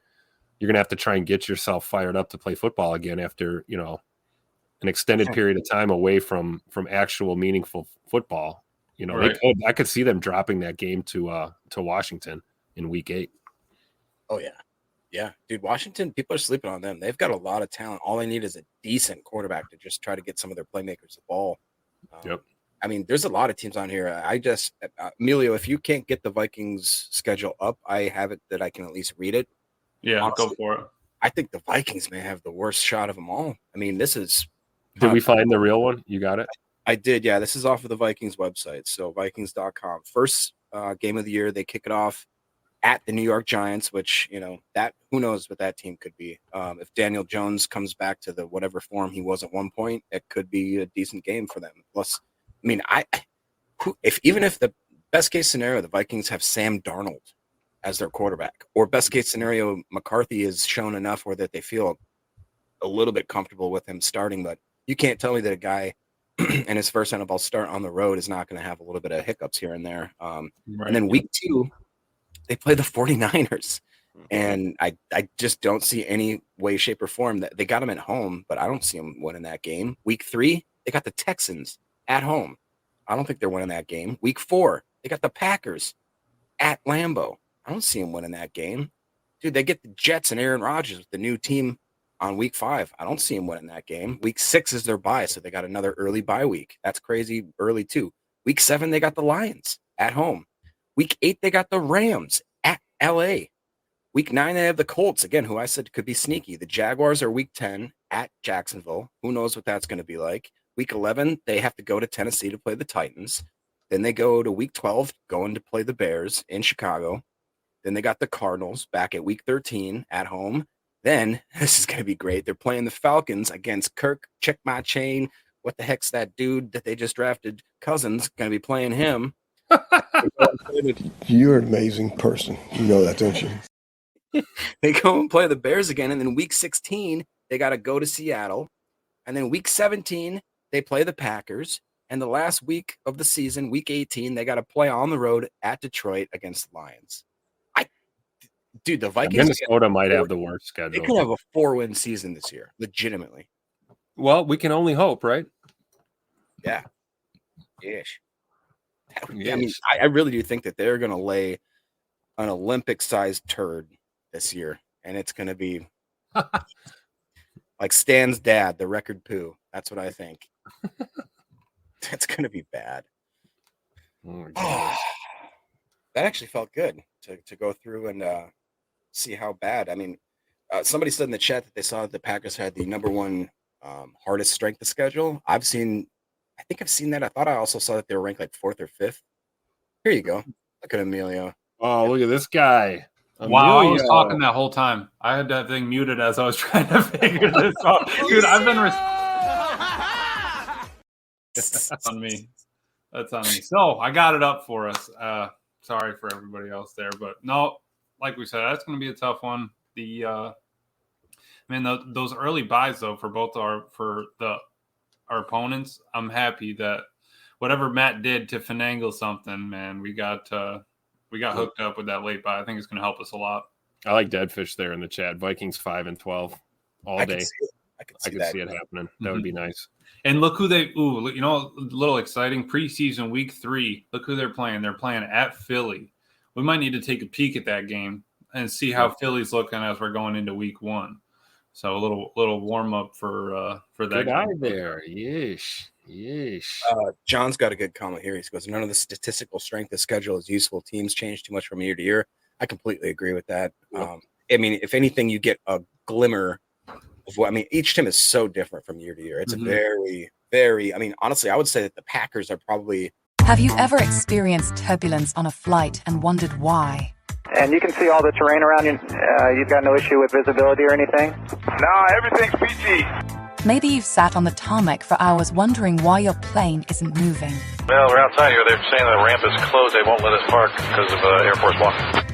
you're going to have to try and get yourself fired up to play football again after, an extended period of time away from actual meaningful football. Right. I could see them dropping that game to Washington in week 8. Oh yeah. Yeah, dude, Washington, people are sleeping on them. They've got a lot of talent. All they need is a decent quarterback to just try to get some of their playmakers the ball. Yep. I mean, there's a lot of teams on here. I just, Emilio, if you can't get the Vikings schedule up, I have it that I can at least read it. Yeah, Honestly, go for it. I think the Vikings may have the worst shot of them all. I mean, this is. Did we find the real one? You got it? I did. Yeah, this is off of the Vikings website. So Vikings.com. First game of the year, they kick it off at the New York Giants, which, that who knows what that team could be. If Daniel Jones comes back to the whatever form he was at one point, it could be a decent game for them. Plus, I mean, even if the best case scenario, the Vikings have Sam Darnold as their quarterback, or best case scenario, McCarthy has shown enough where that they feel a little bit comfortable with him starting, but you can't tell me that a guy in his first NFL start on the road is not going to have a little bit of hiccups here and there. And then week 2, they play the 49ers. And I just don't see any way, shape, or form that they got them at home, but I don't see them winning that game. Week 3, they got the Texans at home. I don't think they're winning that game. Week 4, they got the Packers at Lambeau. I don't see them winning that game. Dude, they get the Jets and Aaron Rodgers with the new team on week 5. I don't see them winning that game. Week 6 is their bye, so they got another early bye week. That's crazy early too. Week 7, they got the Lions at home. Week 8, they got the Rams at LA. Week 9, they have the Colts, again, who I said could be sneaky. The Jaguars are week 10 at Jacksonville. Who knows what that's going to be like. Week 11, they have to go to Tennessee to play the Titans. Then they go to week 12, going to play the Bears in Chicago. Then they got the Cardinals back at week 13 at home. Then, this is going to be great, they're playing the Falcons against Kirk, check my chain. What the heck's that dude that they just drafted? Cousins, going to be playing him. You're an amazing person. You know that, don't you? They go and play the Bears again. And then week 16, they got to go to Seattle. And then week 17, they play the Packers. And the last week of the season, week 18, they got to play on the road at Detroit against the Lions. Dude, the Vikings. Minnesota might have the worst schedule. They could have a 4-win season this year, legitimately. Well, we can only hope, right? Yeah. Ish. I mean, I really do think that they're going to lay an Olympic-sized turd this year, and it's going to be like Stan's dad, the record poo. That's what I think. That's going to be bad. Oh, that actually felt good to go through and see how bad. I mean, somebody said in the chat that they saw that the Packers had the number 1 hardest strength of schedule. I think I've seen that. I thought I also saw that they were ranked like 4th or 5th. Here you go. Look at Emilio. Oh, look at this guy. Wow, I was talking that whole time. I had that thing muted as I was trying to figure this out. Dude, I've been... That's on me. That's on me. So, I got it up for us. Sorry for everybody else there. But no, like we said, that's going to be a tough one. Those early buys, though, for both our opponents, I'm happy that whatever Matt did to finagle something, man, we got hooked up with that late buy. I think it's going to help us a lot. I like Deadfish there in the chat. Vikings 5-12 all day. I could see it happening. That would be nice. And look who a little exciting preseason week 3. Look who they're playing. They're playing at Philly. We might need to take a peek at that game and see how Philly's looking as we're going into week 1. So a little warm up for that. Good eye there. Yeesh. John's got a good comment here. He goes, none of the statistical strength of schedule is useful. Teams change too much from year to year. I completely agree with that. I mean, if anything, you get a glimmer of what, I mean, each team is so different from year to year. It's a very, very, I mean, honestly, I would say that the Packers are probably. Have you ever experienced turbulence on a flight and wondered why? And you can see all the terrain around you. You've got no issue with visibility or anything? No, everything's PG. Maybe you've sat on the tarmac for hours wondering why your plane isn't moving. Well, we're outside here. They're saying the ramp is closed. They won't let us park because of Air Force One.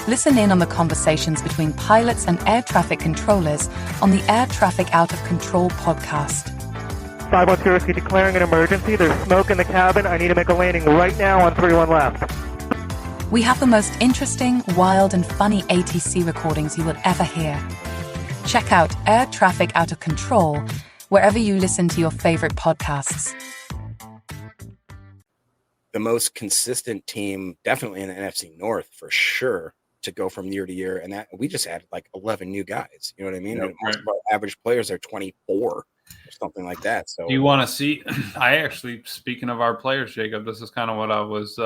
Listen in on the conversations between pilots and air traffic controllers on the Air Traffic Out of Control podcast. 510 Whiskey declaring an emergency. There's smoke in the cabin. I need to make a landing right now on 31 left. We have the most interesting, wild, and funny ATC recordings you will ever hear. Check out Air Traffic Out of Control wherever you listen to your favorite podcasts. The most consistent team, definitely in the NFC North for sure, to go from year to year. And that we just added like 11 new guys. You know what I mean? Yep, most of our average players are 24 or something like that. So do you want to see? I actually, speaking of our players, Jacob, this is kind of what I was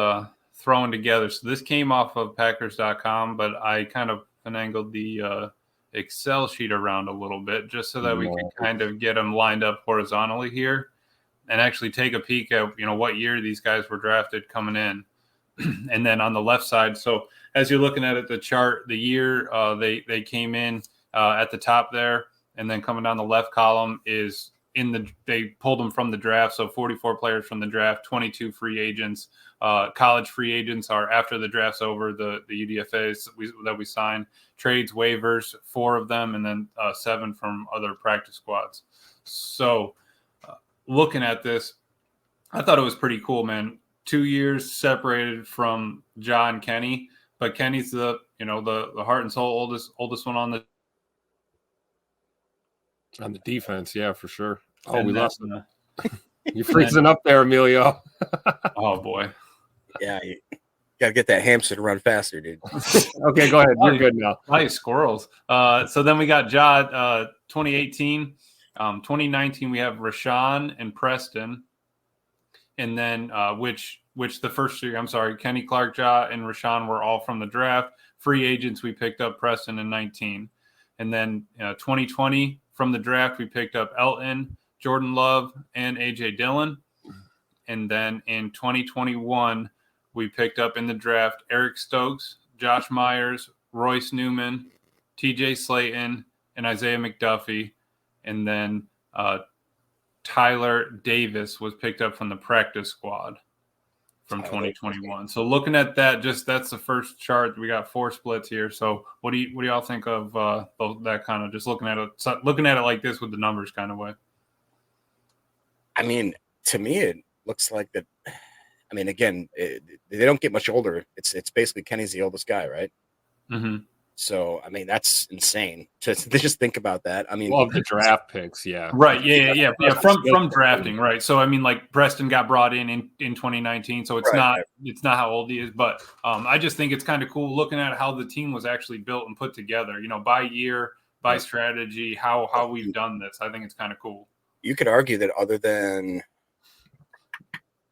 throwing together. So this came off of Packers.com, but I kind of finagled the Excel sheet around a little bit just so that we can kind of get them lined up horizontally here and actually take a peek at what year these guys were drafted coming in. And then on the left side, so as you're looking at it, the chart, the year they came in at the top there, and then coming down the left column is they pulled them from the draft. So 44 players from the draft, 22 free agents. College free agents are after the draft's over, the UDFAs that we sign, trades, waivers, 4 of them, and then 7 from other practice squads. So looking at this, I thought it was pretty cool, man. 2 years separated from Ja and Kenny, but Kenny's the heart and soul oldest one on the defense. Yeah, for sure. Oh, and we lost him. You're freezing up there, Emilio. Oh boy. Yeah, you gotta get that hamster to run faster, dude. Okay, go ahead. You're good now. Nice squirrels. So then we got Ja 2018. 2019 we have Rashawn and Preston. And then which the first year, I'm sorry, Kenny Clark, Ja, and Rashawn were all from the draft. Free agents, we picked up Preston in 19. And then 2020 from the draft, we picked up Elton, Jordan Love, and A.J. Dillon. And then in 2021, we picked up in the draft Eric Stokes, Josh Myers, Royce Newman, T.J. Slayton, and Isaiah McDuffie. And then Tyler Davis was picked up from the practice squad from 2021. So looking at that, that's the first chart. We got 4 splits here. So what do y'all think of that kind of just looking at it like this with the numbers kind of way? I mean, to me, it looks like that. I mean, again, they don't get much older. It's basically Kenny's the oldest guy, right? Mm-hmm. So, I mean, that's insane to just think about that. I mean, the draft picks, yeah. Right, yeah. From drafting, right. So, I mean, like Preston got brought in 2019, so it's not how old he is, but I just think it's kind of cool looking at how the team was actually built and put together, by year, by strategy, how we've done this. I think it's kind of cool. You could argue that other than,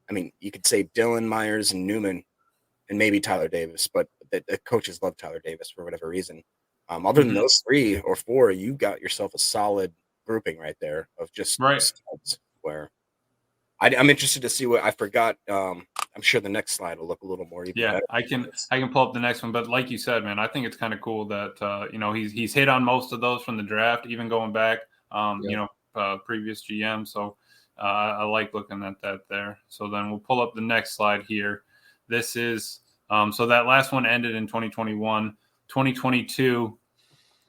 I mean, you could say Dillon, Myers, and Newman, and maybe Tyler Davis, but the coaches love Tyler Davis for whatever reason. Other than those 3 or 4, you got yourself a solid grouping right there of just studs where I'm interested to see what I forgot. I'm sure the next slide will look a little more even better. I can pull up the next one, but like you said, man, I think it's kind of cool that he's hit on most of those from the draft, even going back previous GM. So I like looking at that there. So then we'll pull up the next slide here. This is so that last one ended in 2021. 2022,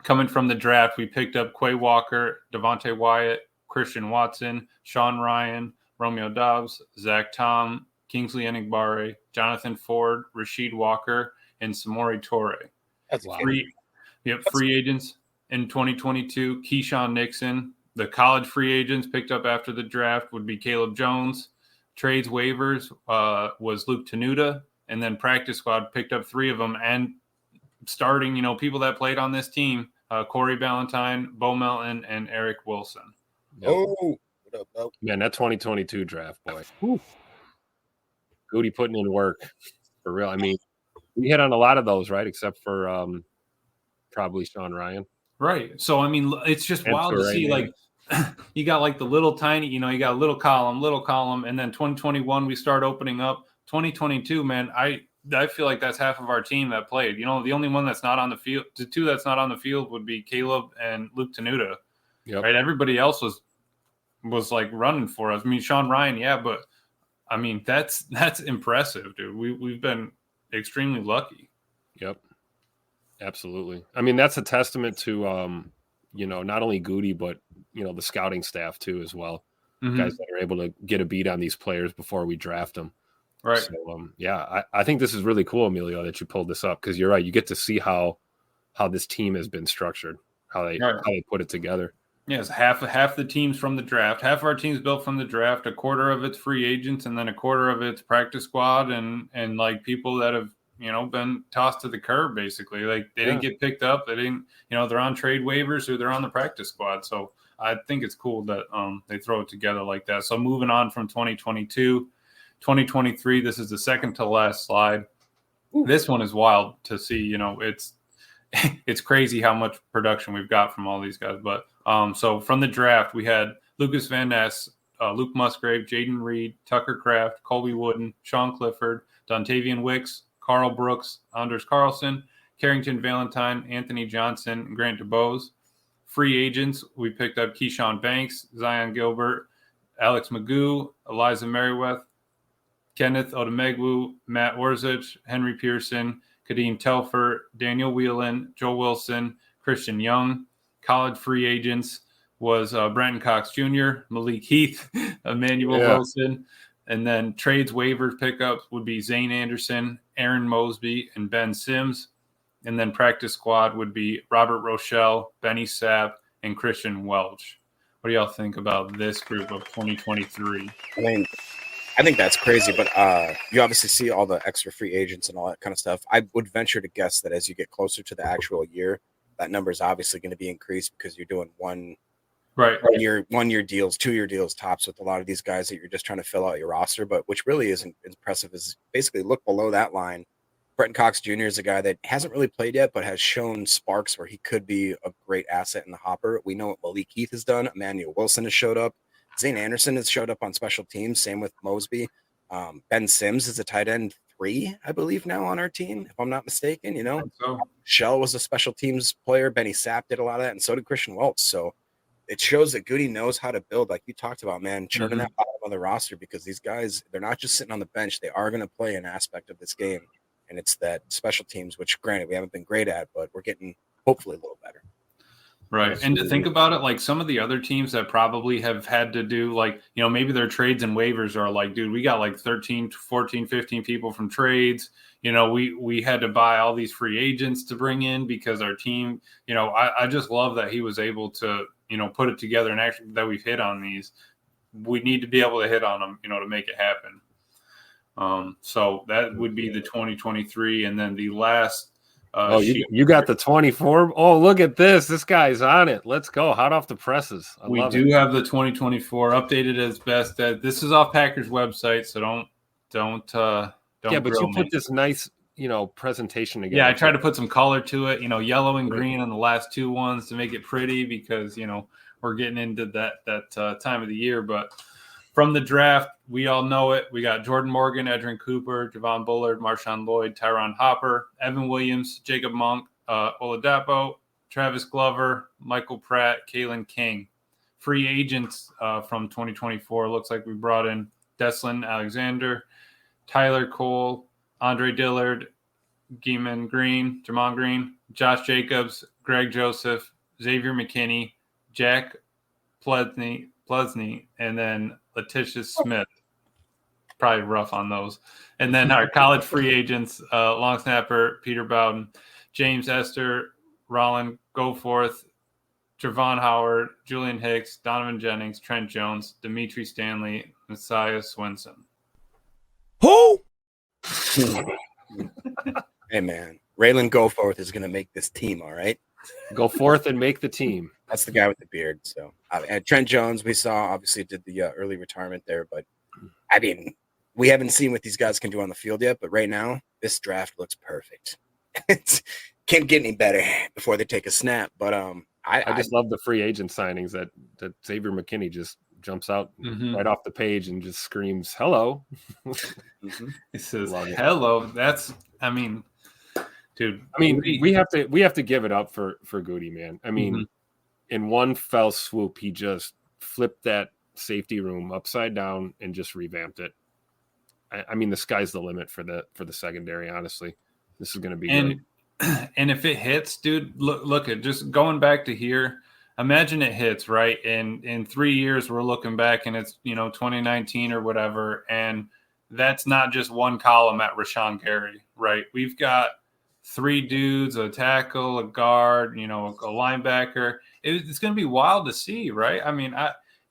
coming from the draft, we picked up Quay Walker, Devontae Wyatt, Christian Watson, Sean Ryan, Romeo Dobbs, Zach Tom, Kingsley Enagbare, Jonathan Ford, Rasheed Walker, and Samori Toure. That's free agents in 2022. Keyshawn Nixon. The college free agents picked up after the draft would be Caleb Jones. Trades waivers was Luke Tenuta. And then practice squad picked up 3 of them, and starting, people that played on this team, Corey Ballantyne, Bo Melton, and Eric Wilson. Yep. Oh, what up, Bo? Man, that 2022 draft, boy. Whew. Goody putting in work for real. I mean, we hit on a lot of those, right? Except for probably Sean Ryan. Right. So, I mean, it's just wild to see, like, you got like the little tiny, you got a little column, and then 2021 we start opening up. 2022, man, I feel like that's half of our team that played. The only one that's not on the field, the 2 that's not on the field would be Caleb and Luke Tenuta. Yep. Right? Everybody else was like running for us. I mean, Sean Ryan, yeah, but I mean that's impressive, dude. We've been extremely lucky. Yep, absolutely. I mean, that's a testament to not only Goody but the scouting staff too as well. Mm-hmm. Guys that are able to get a beat on these players before we draft them. Right. So, I think this is really cool, Emilio, that you pulled this up because you're right. You get to see how this team has been structured, how they put it together. Yes, half the teams from the draft. Half of our team's built from the draft. A quarter of it's free agents, and then a quarter of it's practice squad and like people that have been tossed to the curb basically. Like they didn't get picked up. They didn't. They're on trade waivers or they're on the practice squad. So I think it's cool that they throw it together like that. So moving on from 2022. 2023, this is the second to last slide. Ooh. This one is wild to see. It's crazy how much production we've got from all these guys. But so from the draft, we had Lucas Van Ness, Luke Musgrave, Jaden Reed, Tucker Kraft, Colby Wooden, Sean Clifford, Dontavian Wicks, Carl Brooks, Anders Carlson, Carrington Valentine, Anthony Johnson, and Grant DuBose. Free agents, we picked up Keyshawn Banks, Zion Gilbert, Alex Magoo, Eliza Merriweather, Kenneth Odumegwu, Matt Orzich, Henry Pearson, Kadeem Telfer, Daniel Whelan, Joe Wilson, Christian Young. College free agents was Brenton Cox Jr., Malik Heath, Emmanuel Wilson. And then trades waivers pickups would be Zane Anderson, Aaron Mosby, and Ben Sims. And then practice squad would be Robert Rochelle, Benny Sapp, and Christian Welch. What do y'all think about this group of 2023? I mean, I think that's crazy, but you obviously see all the extra free agents and all that kind of stuff. I would venture to guess that as you get closer to the actual year, that number is obviously going to be increased because you're doing one year deals, 2-year deals tops with a lot of these guys that you're just trying to fill out your roster. But which really isn't impressive is basically look below that line. Brenton Cox Jr. is a guy that hasn't really played yet, but has shown sparks where he could be a great asset in the hopper. We know what Malik Heath has done. Emmanuel Wilson has showed up. Zane Anderson has showed up on special teams. Same with Mosby. Ben Sims is a tight end 3, I believe, now on our team, if I'm not mistaken. You know, Shell was a special teams player. Benny Sapp did a lot of that, and so did Christian Welch. So it shows that Goody knows how to build, like you talked about, man, churning that bottom of the roster, because these guys, they're not just sitting on the bench. They are going to play an aspect of this game, and it's that special teams, which granted we haven't been great at, but we're getting hopefully a little better. Right. And to think about it, like some of the other teams that probably have had to do, like, you know, maybe their trades and waivers are like, dude, we got like 13, 14, 15 people from trades. You know, we had to buy all these free agents to bring in because our team, you know, I just love that he was able to, you know, put it together, and actually that we've hit on these. We need to be able to hit on them, you know, to make it happen. So that would be the 2023. And then the last, you got the 24. Oh, look at this. This guy's on it. Let's go. Hot off the presses. We do have the 2024 updated as best. This is off Packers website, so don't. Yeah, but you put this nice, you know, presentation together. Yeah, I tried to put some color to it. You know, yellow and green on the last 2 ones to make it pretty, because you know we're getting into that time of the year. But from the draft, we all know it. We got Jordan Morgan, Edrin Cooper, Javon Bullard, Marshawn Lloyd, Tyron Hopper, Evan Williams, Jacob Monk, Oladapo, Travis Glover, Michael Pratt, Kalen King. Free agents from 2024. Looks like we brought in Deslin Alexander, Tyler Cole, Andre Dillard, Geeman Green, Jamon Green, Josh Jacobs, Greg Joseph, Xavier McKinney, Jack Plesney, and then Letitia Smith. Probably rough on those. And then our college free agents, long snapper Peter Bowden, James Esther, Rollin Goforth, Javon Howard, Julian Hicks, Donovan Jennings, Trent Jones, Dimitri Stanley, Messiah Swinson. Who? Hey, man. Raylan Goforth is going to make this team, all right? Go forth and make the team. That's the guy with the beard. So, and Trent Jones, we saw, obviously did the early retirement there. But, I mean, we haven't seen what these guys can do on the field yet. But right now, this draft looks perfect. It can't get any better before they take a snap. But I just love the free agent signings that Xavier McKinney just jumps out right off the page and just screams, hello. It says, hello. That's, I mean, dude. I mean, we have to give it up for Goody, man. I mean, in one fell swoop, he just flipped that safety room upside down and just revamped it. I mean, the sky's the limit for the secondary, honestly. This is going to be great. And if it hits, dude, look at just going back to here. Imagine it hits, right? And in 3 years, we're looking back and it's, 2019 or whatever. And that's not just one column at Rashawn Gary, right? We've got 3 dudes, a tackle, a guard, a linebacker. It's going to be wild to see, right? I mean,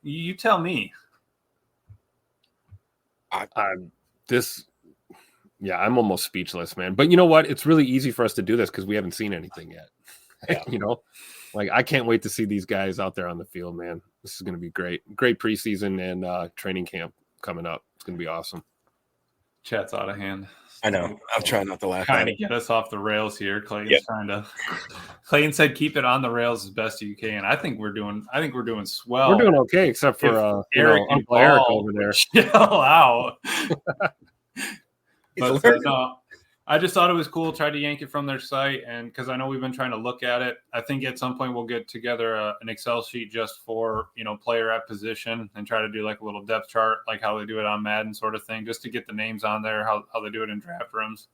you tell me. I'm almost speechless, man. But you know what? It's really easy for us to do this because we haven't seen anything yet. Yeah. Like I can't wait to see these guys out there on the field, man. This is going to be great. Great preseason and training camp coming up. It's going to be awesome. Chat's out of hand. I know. I'm trying not to laugh. Trying to get us off the rails here. Clayton's trying to. Clayton said, "Keep it on the rails as best you can." I think we're doing swell. We're doing okay, except for Eric, Uncle Eric over there. Chill out. But no, I just thought it was cool. Tried to yank it from their site, and because I know we've been trying to look at it, I think at some point we'll get together an Excel sheet just for player at position and try to do like a little depth chart, like how they do it on Madden, sort of thing, just to get the names on there, how they do it in draft rooms,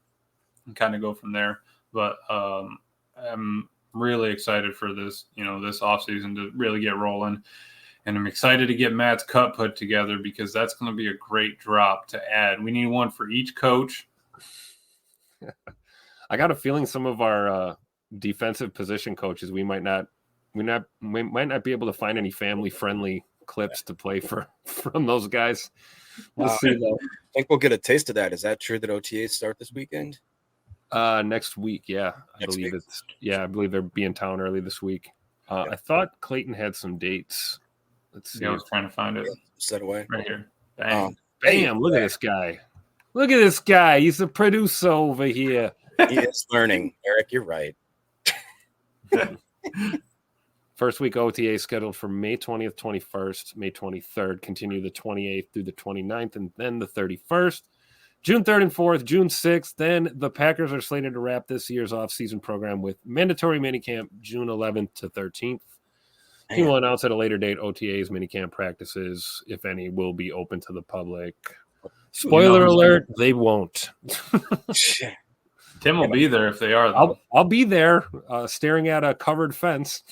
and kind of go from there. But I'm really excited for this, this offseason to really get rolling. And I'm excited to get Matt's cut put together because that's going to be a great drop to add. We need one for each coach. I got a feeling some of our defensive position coaches, we might not be able to find any family friendly clips to play from those guys. We'll see though. I think we'll get a taste of that. Is that true that OTAs start this weekend? Next week, yeah. I believe they'll be in town early this week. I thought Clayton had some dates. Let's see. Yeah, I was trying to find it. Set away. Right here. Bang. Bam. Look at this guy. Look at this guy. He's a producer over here. He is learning. Eric, you're right. First week OTA scheduled for May 20th, 21st, May 23rd, continue the 28th through the 29th, and then the 31st. June 3rd and 4th, June 6th. Then the Packers are slated to wrap this year's offseason program with mandatory minicamp June 11th to 13th. He will announce at a later date OTAs, minicamp practices, if any, will be open to the public. Spoiler alert, they won't. Tim will be there if they are, though. I'll be there staring at a covered fence,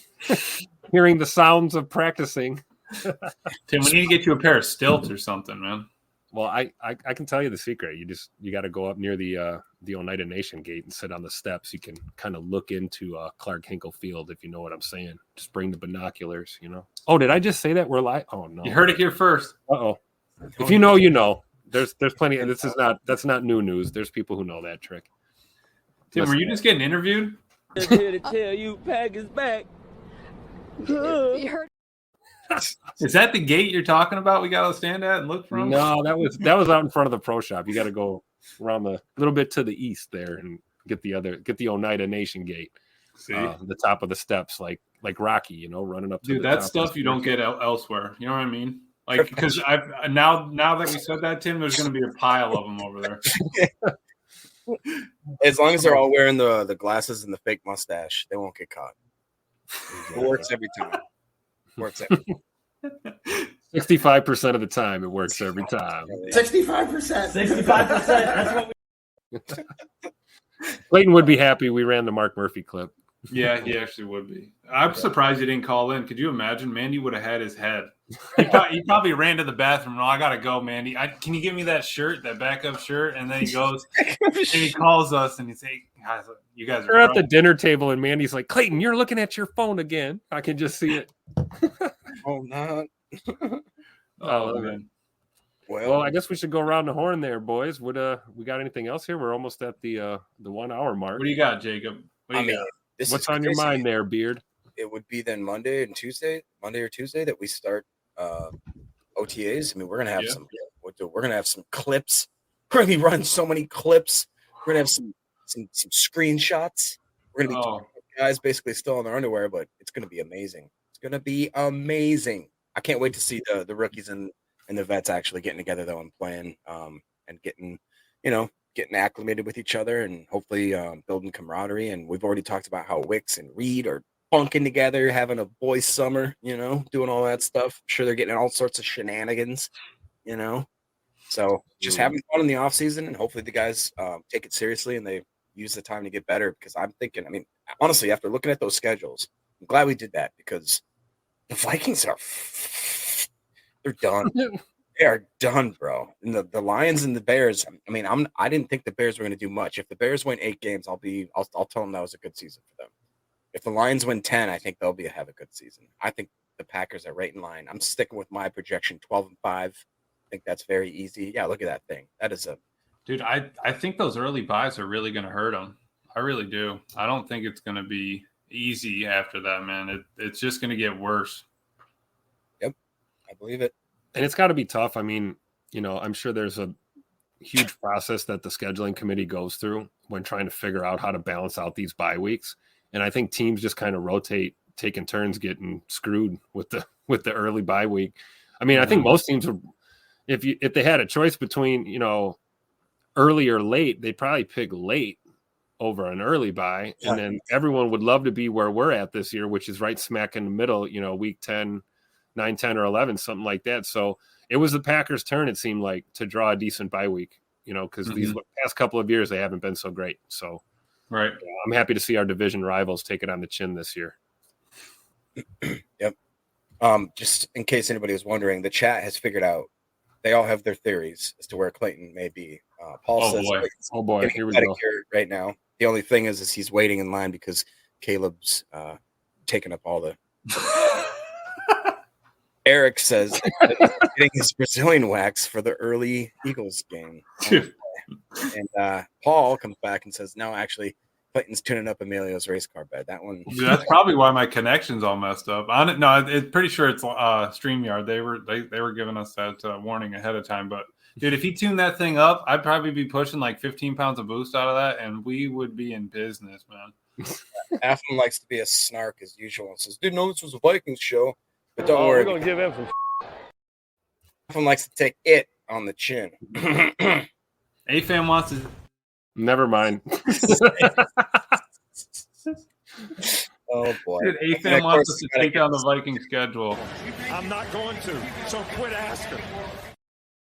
hearing the sounds of practicing. Tim, we need to get you a pair of stilts or something, man. Well, I can tell you the secret. You got to go up near the Oneida Nation gate and sit on the steps. You can kind of look into Clark Hinkle Field, if you know what I'm saying. Just bring the binoculars, Oh, did I just say that? We're live? Oh, no. You heard it here first. Uh-oh. If you know, you know. There's plenty. And that's not new news. There's people who know that trick. Tim, were you just getting interviewed? Just here to tell you, Pack is back. You heard. Is that the gate you're talking about? We got to stand at and look from? No, that was out in front of the pro shop. You got to go around a little bit to the east there and get the Oneida Nation gate. See the top of the steps, like Rocky, running up to. Dude, that stuff you don't get elsewhere. You know what I mean? Like, because now that we said that, Tim, there's going to be a pile of them over there. As long as they're all wearing the glasses and the fake mustache, they won't get caught. It works every time. 65% of the time, it works every time. 65%. 65%. That's what we. Clayton would be happy we ran the Mark Murphy clip. Yeah, he actually would be. I'm surprised he didn't call in. Could you imagine? Mandy would have had his head. He probably ran to the bathroom. No, I got to go, Mandy. Can you give me that shirt, that backup shirt? And then he goes and he calls us and he's like, guys, you guys are at the dinner table and Mandy's like, Clayton, you're looking at your phone again. I can just see it. Oh, not. Oh, man. Well, I guess we should go around the horn there, boys. We got anything else here? We're almost at the 1 hour mark. What do you got, Jacob? What's on your mind there, Beard? It would be then Monday or Tuesday that we start OTAs. I mean, we're gonna have some clips. We're gonna be running so many clips. We're gonna have some screenshots. We're gonna be talking about guys basically still in their underwear, but it's gonna be amazing. It's gonna be amazing. I can't wait to see the rookies and the vets actually getting together though and playing and getting acclimated with each other and hopefully building camaraderie. And we've already talked about how Wicks and Reed are bunking together, having a boys' summer, doing all that stuff. I'm sure they're getting all sorts of shenanigans, So just having fun in the off season, and hopefully the guys take it seriously and they use the time to get better. Because I'm thinking, honestly, after looking at those schedules, I'm glad we did that because the Vikings they're done. They are done, bro. And the Lions and the Bears. I didn't think the Bears were going to do much. If the Bears win 8 games, I'll tell them that was a good season for them. If the Lions win 10, I think they'll have a good season. I think the Packers are right in line. I'm sticking with my projection, 12-5. I think that's very easy. Yeah, look at that thing. That is dude. I think those early buys are really going to hurt them. I really do. I don't think it's going to be easy after that, man. It's just going to get worse. Yep, I believe it. And it's got to be tough. I'm sure there's huge process that the scheduling committee goes through when trying to figure out how to balance out these bye weeks. And I think teams just kind of rotate, taking turns getting screwed with the early bye week. I mean, I think most teams are, if they had a choice between, early or late, they'd probably pick late over an early bye. And then everyone would love to be where we're at this year, which is right smack in the middle, week 10, 9, 10, or 11, something like that. So it was the Packers' turn, it seemed like, to draw a decent bye week, because these past couple of years, they haven't been so great. So right. I'm happy to see our division rivals take it on the chin this year. Yep. Just in case anybody was wondering, the chat has figured out they all have their theories as to where Clayton may be. Paul says, boy, here we go. Right now. The only thing is he's waiting in line because Caleb's taking up all the. Eric says getting his Brazilian wax for the early Eagles game. And Paul comes back and says, no, actually, Clayton's tuning up Emilio's race car bed. That one. Dude, that's probably why my connection's all messed up. No, it's pretty sure it's StreamYard. They were giving us that warning ahead of time. But dude, if he tuned that thing up, I'd probably be pushing like 15 pounds of boost out of that, and we would be in business, man. Afton likes to be a snark as usual and says, "Dude, no, this was a Vikings show, but don't worry." We're gonna give him some. Afton likes to take it on the chin. A-Fam wants to. Never mind. Oh boy! Dude, A-Fam wants us to take down the Viking schedule. I'm not going to, so quit asking.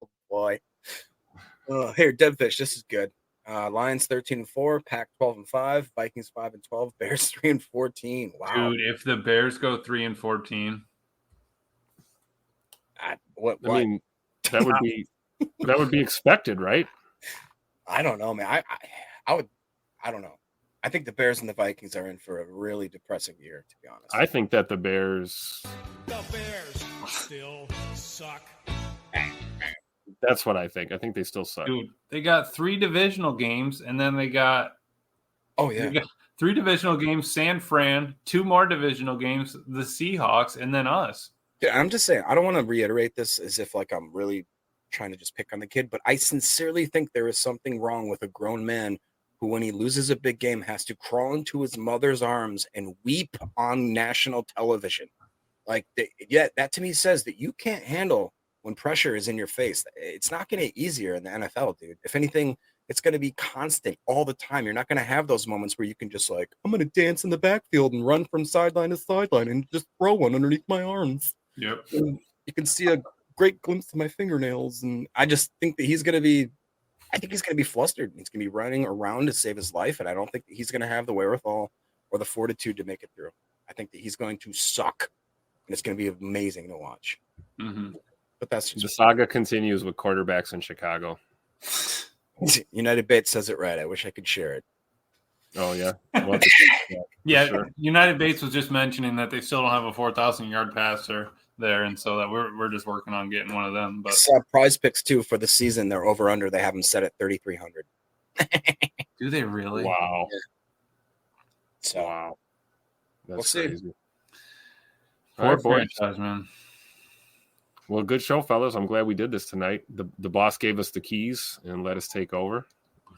Oh boy! Here, Deadfish, this is good. Lions 13-4, Pack 12-5, Vikings 5-12, Bears 3-14. Wow, dude! If the Bears go 3-14, I mean, that would be expected, right? I don't know, man. I don't know. I think the Bears and the Vikings are in for a really depressing year, to be honest. I think that the Bears still suck. That's what I think. I think they still suck. Dude, they got 3 divisional games, and then they got 3 divisional games, San Fran, 2 more divisional games, the Seahawks, and then us. Yeah, I'm just saying, I don't want to reiterate this as if like I'm really trying to just pick on the kid, but I sincerely think there is something wrong with a grown man who, when he loses a big game, has to crawl into his mother's arms and weep on national television. Like, that to me says that you can't handle when pressure is in your face. It's not going to get easier in the NFL, dude. If anything, it's going to be constant all the time. You're not going to have those moments where you can just like, I'm going to dance in the backfield and run from sideline to sideline and just throw one underneath my arms. Yep. And you can see a great glimpse of my fingernails. And I just think that he's going to be flustered. He's going to be running around to save his life. And I don't think that he's going to have the wherewithal or the fortitude to make it through. I think that he's going to suck. And it's going to be amazing to watch. Mm-hmm. But that's just the saga continues with quarterbacks in Chicago. United Bates says it right. I wish I could share it. Oh, yeah. Yeah, sure. United Bates was just mentioning that they still don't have a 4,000-yard passer there, and so that we're just working on getting one of them. But Prize Picks too for the season, they're over under. They have them set at 3,300. Do they really? Wow. Yeah. So wow, that's we'll crazy. See. Poor franchise, man. Well, good show, fellas. I'm glad we did this tonight. The boss gave us the keys and let us take over.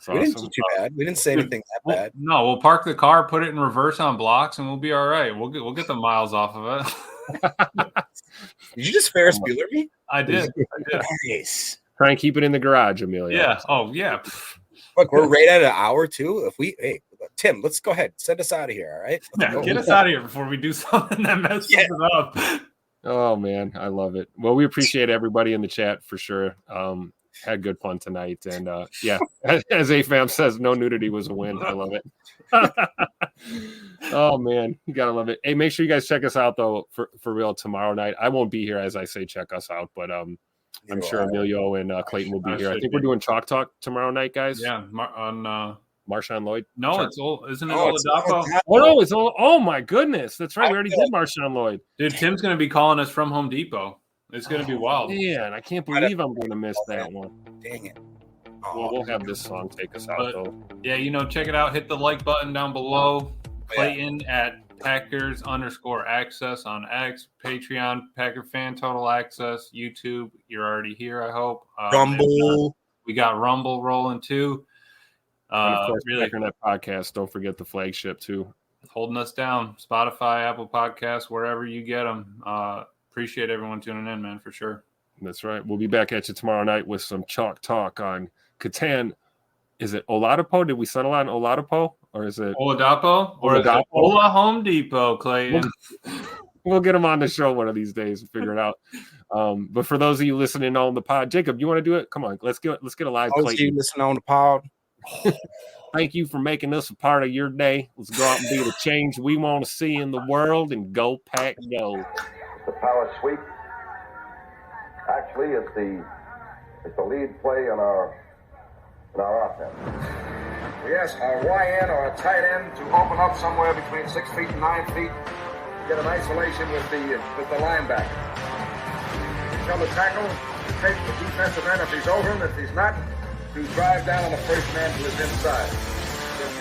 We didn't do too bad. We didn't say anything that bad. No, we'll park the car, put it in reverse on blocks, and we'll be all right. We'll get the miles off of it. Did you just Ferris Bueller me? I did. Nice. Try and keep it in the garage, Amelia. Yeah. Oh, yeah. Look, we're right at an hour too. Hey, Tim, let's go ahead. Send us out of here. All right. Yeah, get us out of here before we do something that messes it up. Oh man, I love it. Well, we appreciate everybody in the chat for sure. Had good fun tonight, and yeah, as A-Fam says, no nudity was a win. I love it. Oh man, you gotta love it. Hey, make sure you guys check us out though for real tomorrow night. I won't be here as I say check us out, but I'm sure Emilio and Clayton will be here. I think we're doing Chalk Talk tomorrow night, guys. Yeah, on Marshawn Lloyd. No, isn't it Oladapo? Oh no, it's all. Oh my goodness, that's right. We already did Marshawn Lloyd. Dude, Tim's gonna be calling us from Home Depot. It's going to be wild. Man, I can't believe I'm going to miss that one. Dang it. Well, we'll have this song take us out, though. Yeah, check it out. Hit the like button down below. Clayton at Packers_access on X, Patreon, Packer Fan Total Access, YouTube. You're already here, I hope. Rumble. We got Rumble rolling too. And of course, Really Packernet Podcast. Don't forget the flagship too. holding us down. Spotify, Apple Podcasts, wherever you get them. Appreciate everyone tuning in, man, for sure. That's right. We'll be back at you tomorrow night with some chalk talk on Catan. Is it Oladapo? Did we settle on Oladapo? Or is it Oladapo? Or is it Ola Home Depot, Clayton? We'll get him on the show one of these days and figure it out. But for those of you listening on the pod, Jacob, you want to do it? Come on, let's get a live Those Clayton. of you listening on the pod. Thank you for making us a part of your day. Let's go out and be the change we want to see in the world, and go Pack go. The power sweep. Actually, it's the lead play in our offense. We ask our YN or a tight end to open up somewhere between 6 feet and 9 feet. Get an isolation with the linebacker. Tell the tackle to take the defensive end if he's over him. If he's not, to drive down on the first man to his inside. If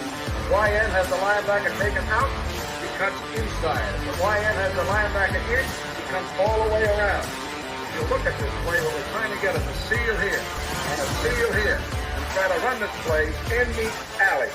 the YN has the linebacker taken out, he cuts inside. If the YN has the linebacker in, he comes all the way around. If you look at this play, what we're trying to get is a seal here and a seal here, and try to run this play in the alley.